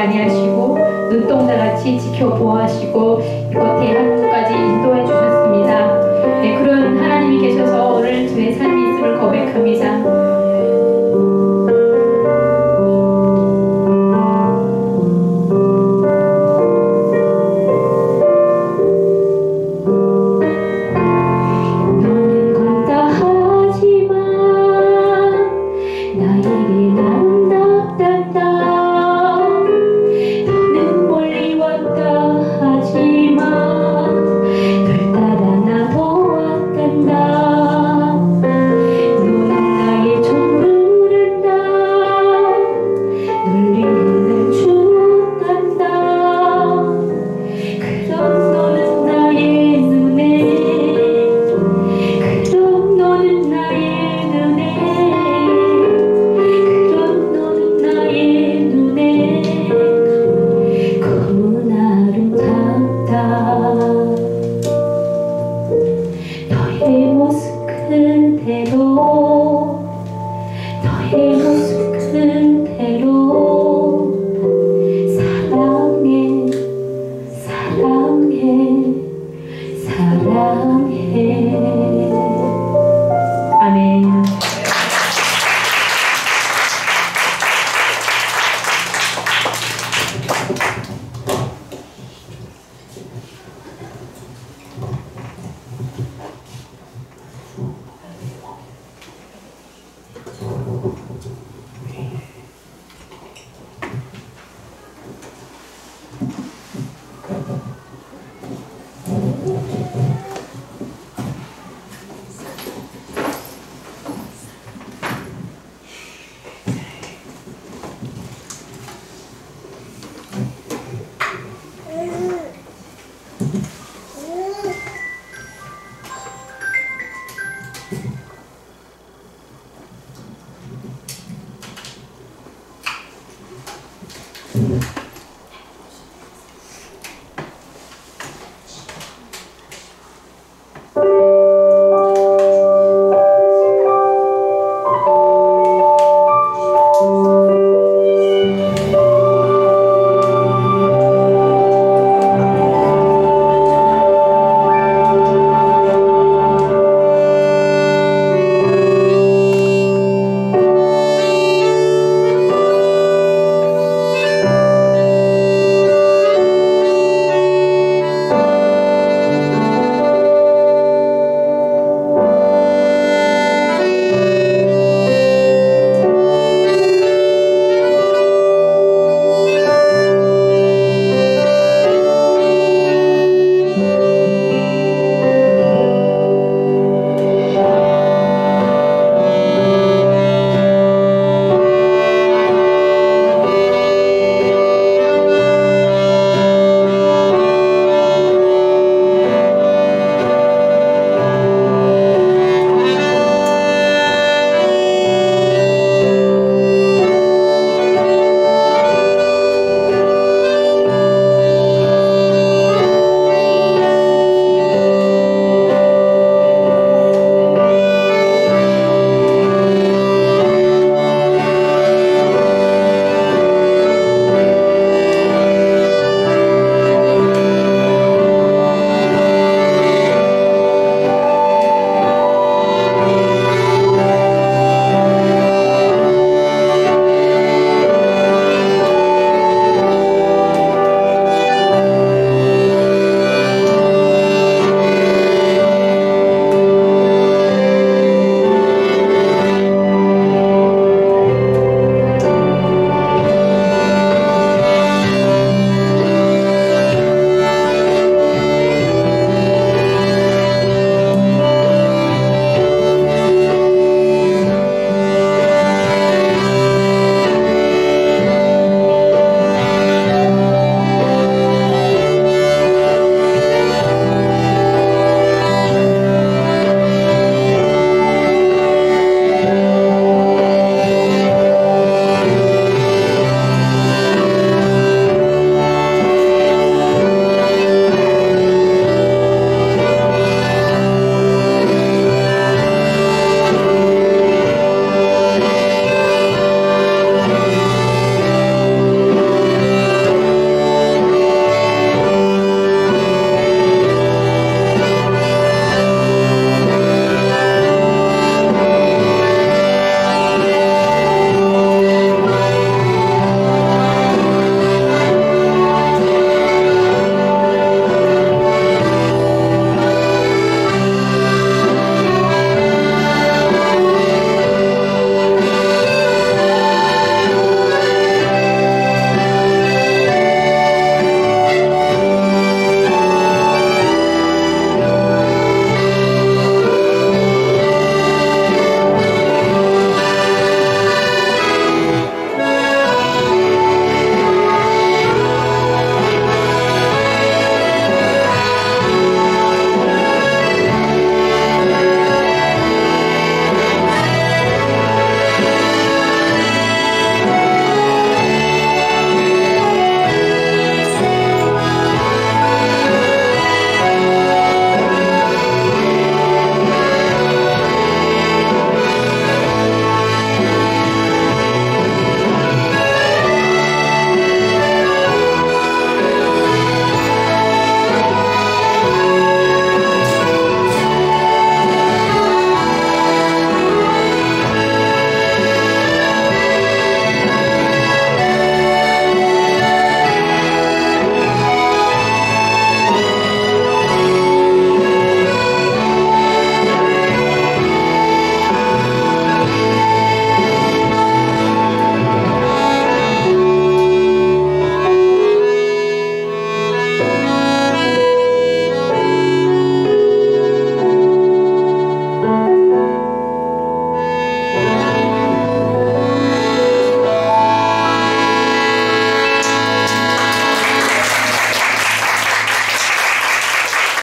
아니하시고 눈동자같이 지켜보아하시고 겉에 한국까지 인도해 주셨습니다. 네, 그런 하나님이 계셔서 오늘 저의 삶이 있음을 고백합니다. 너의 모습 그대로 너의 모습 그대로 사랑해 사랑해 사랑해. 아멘. 음.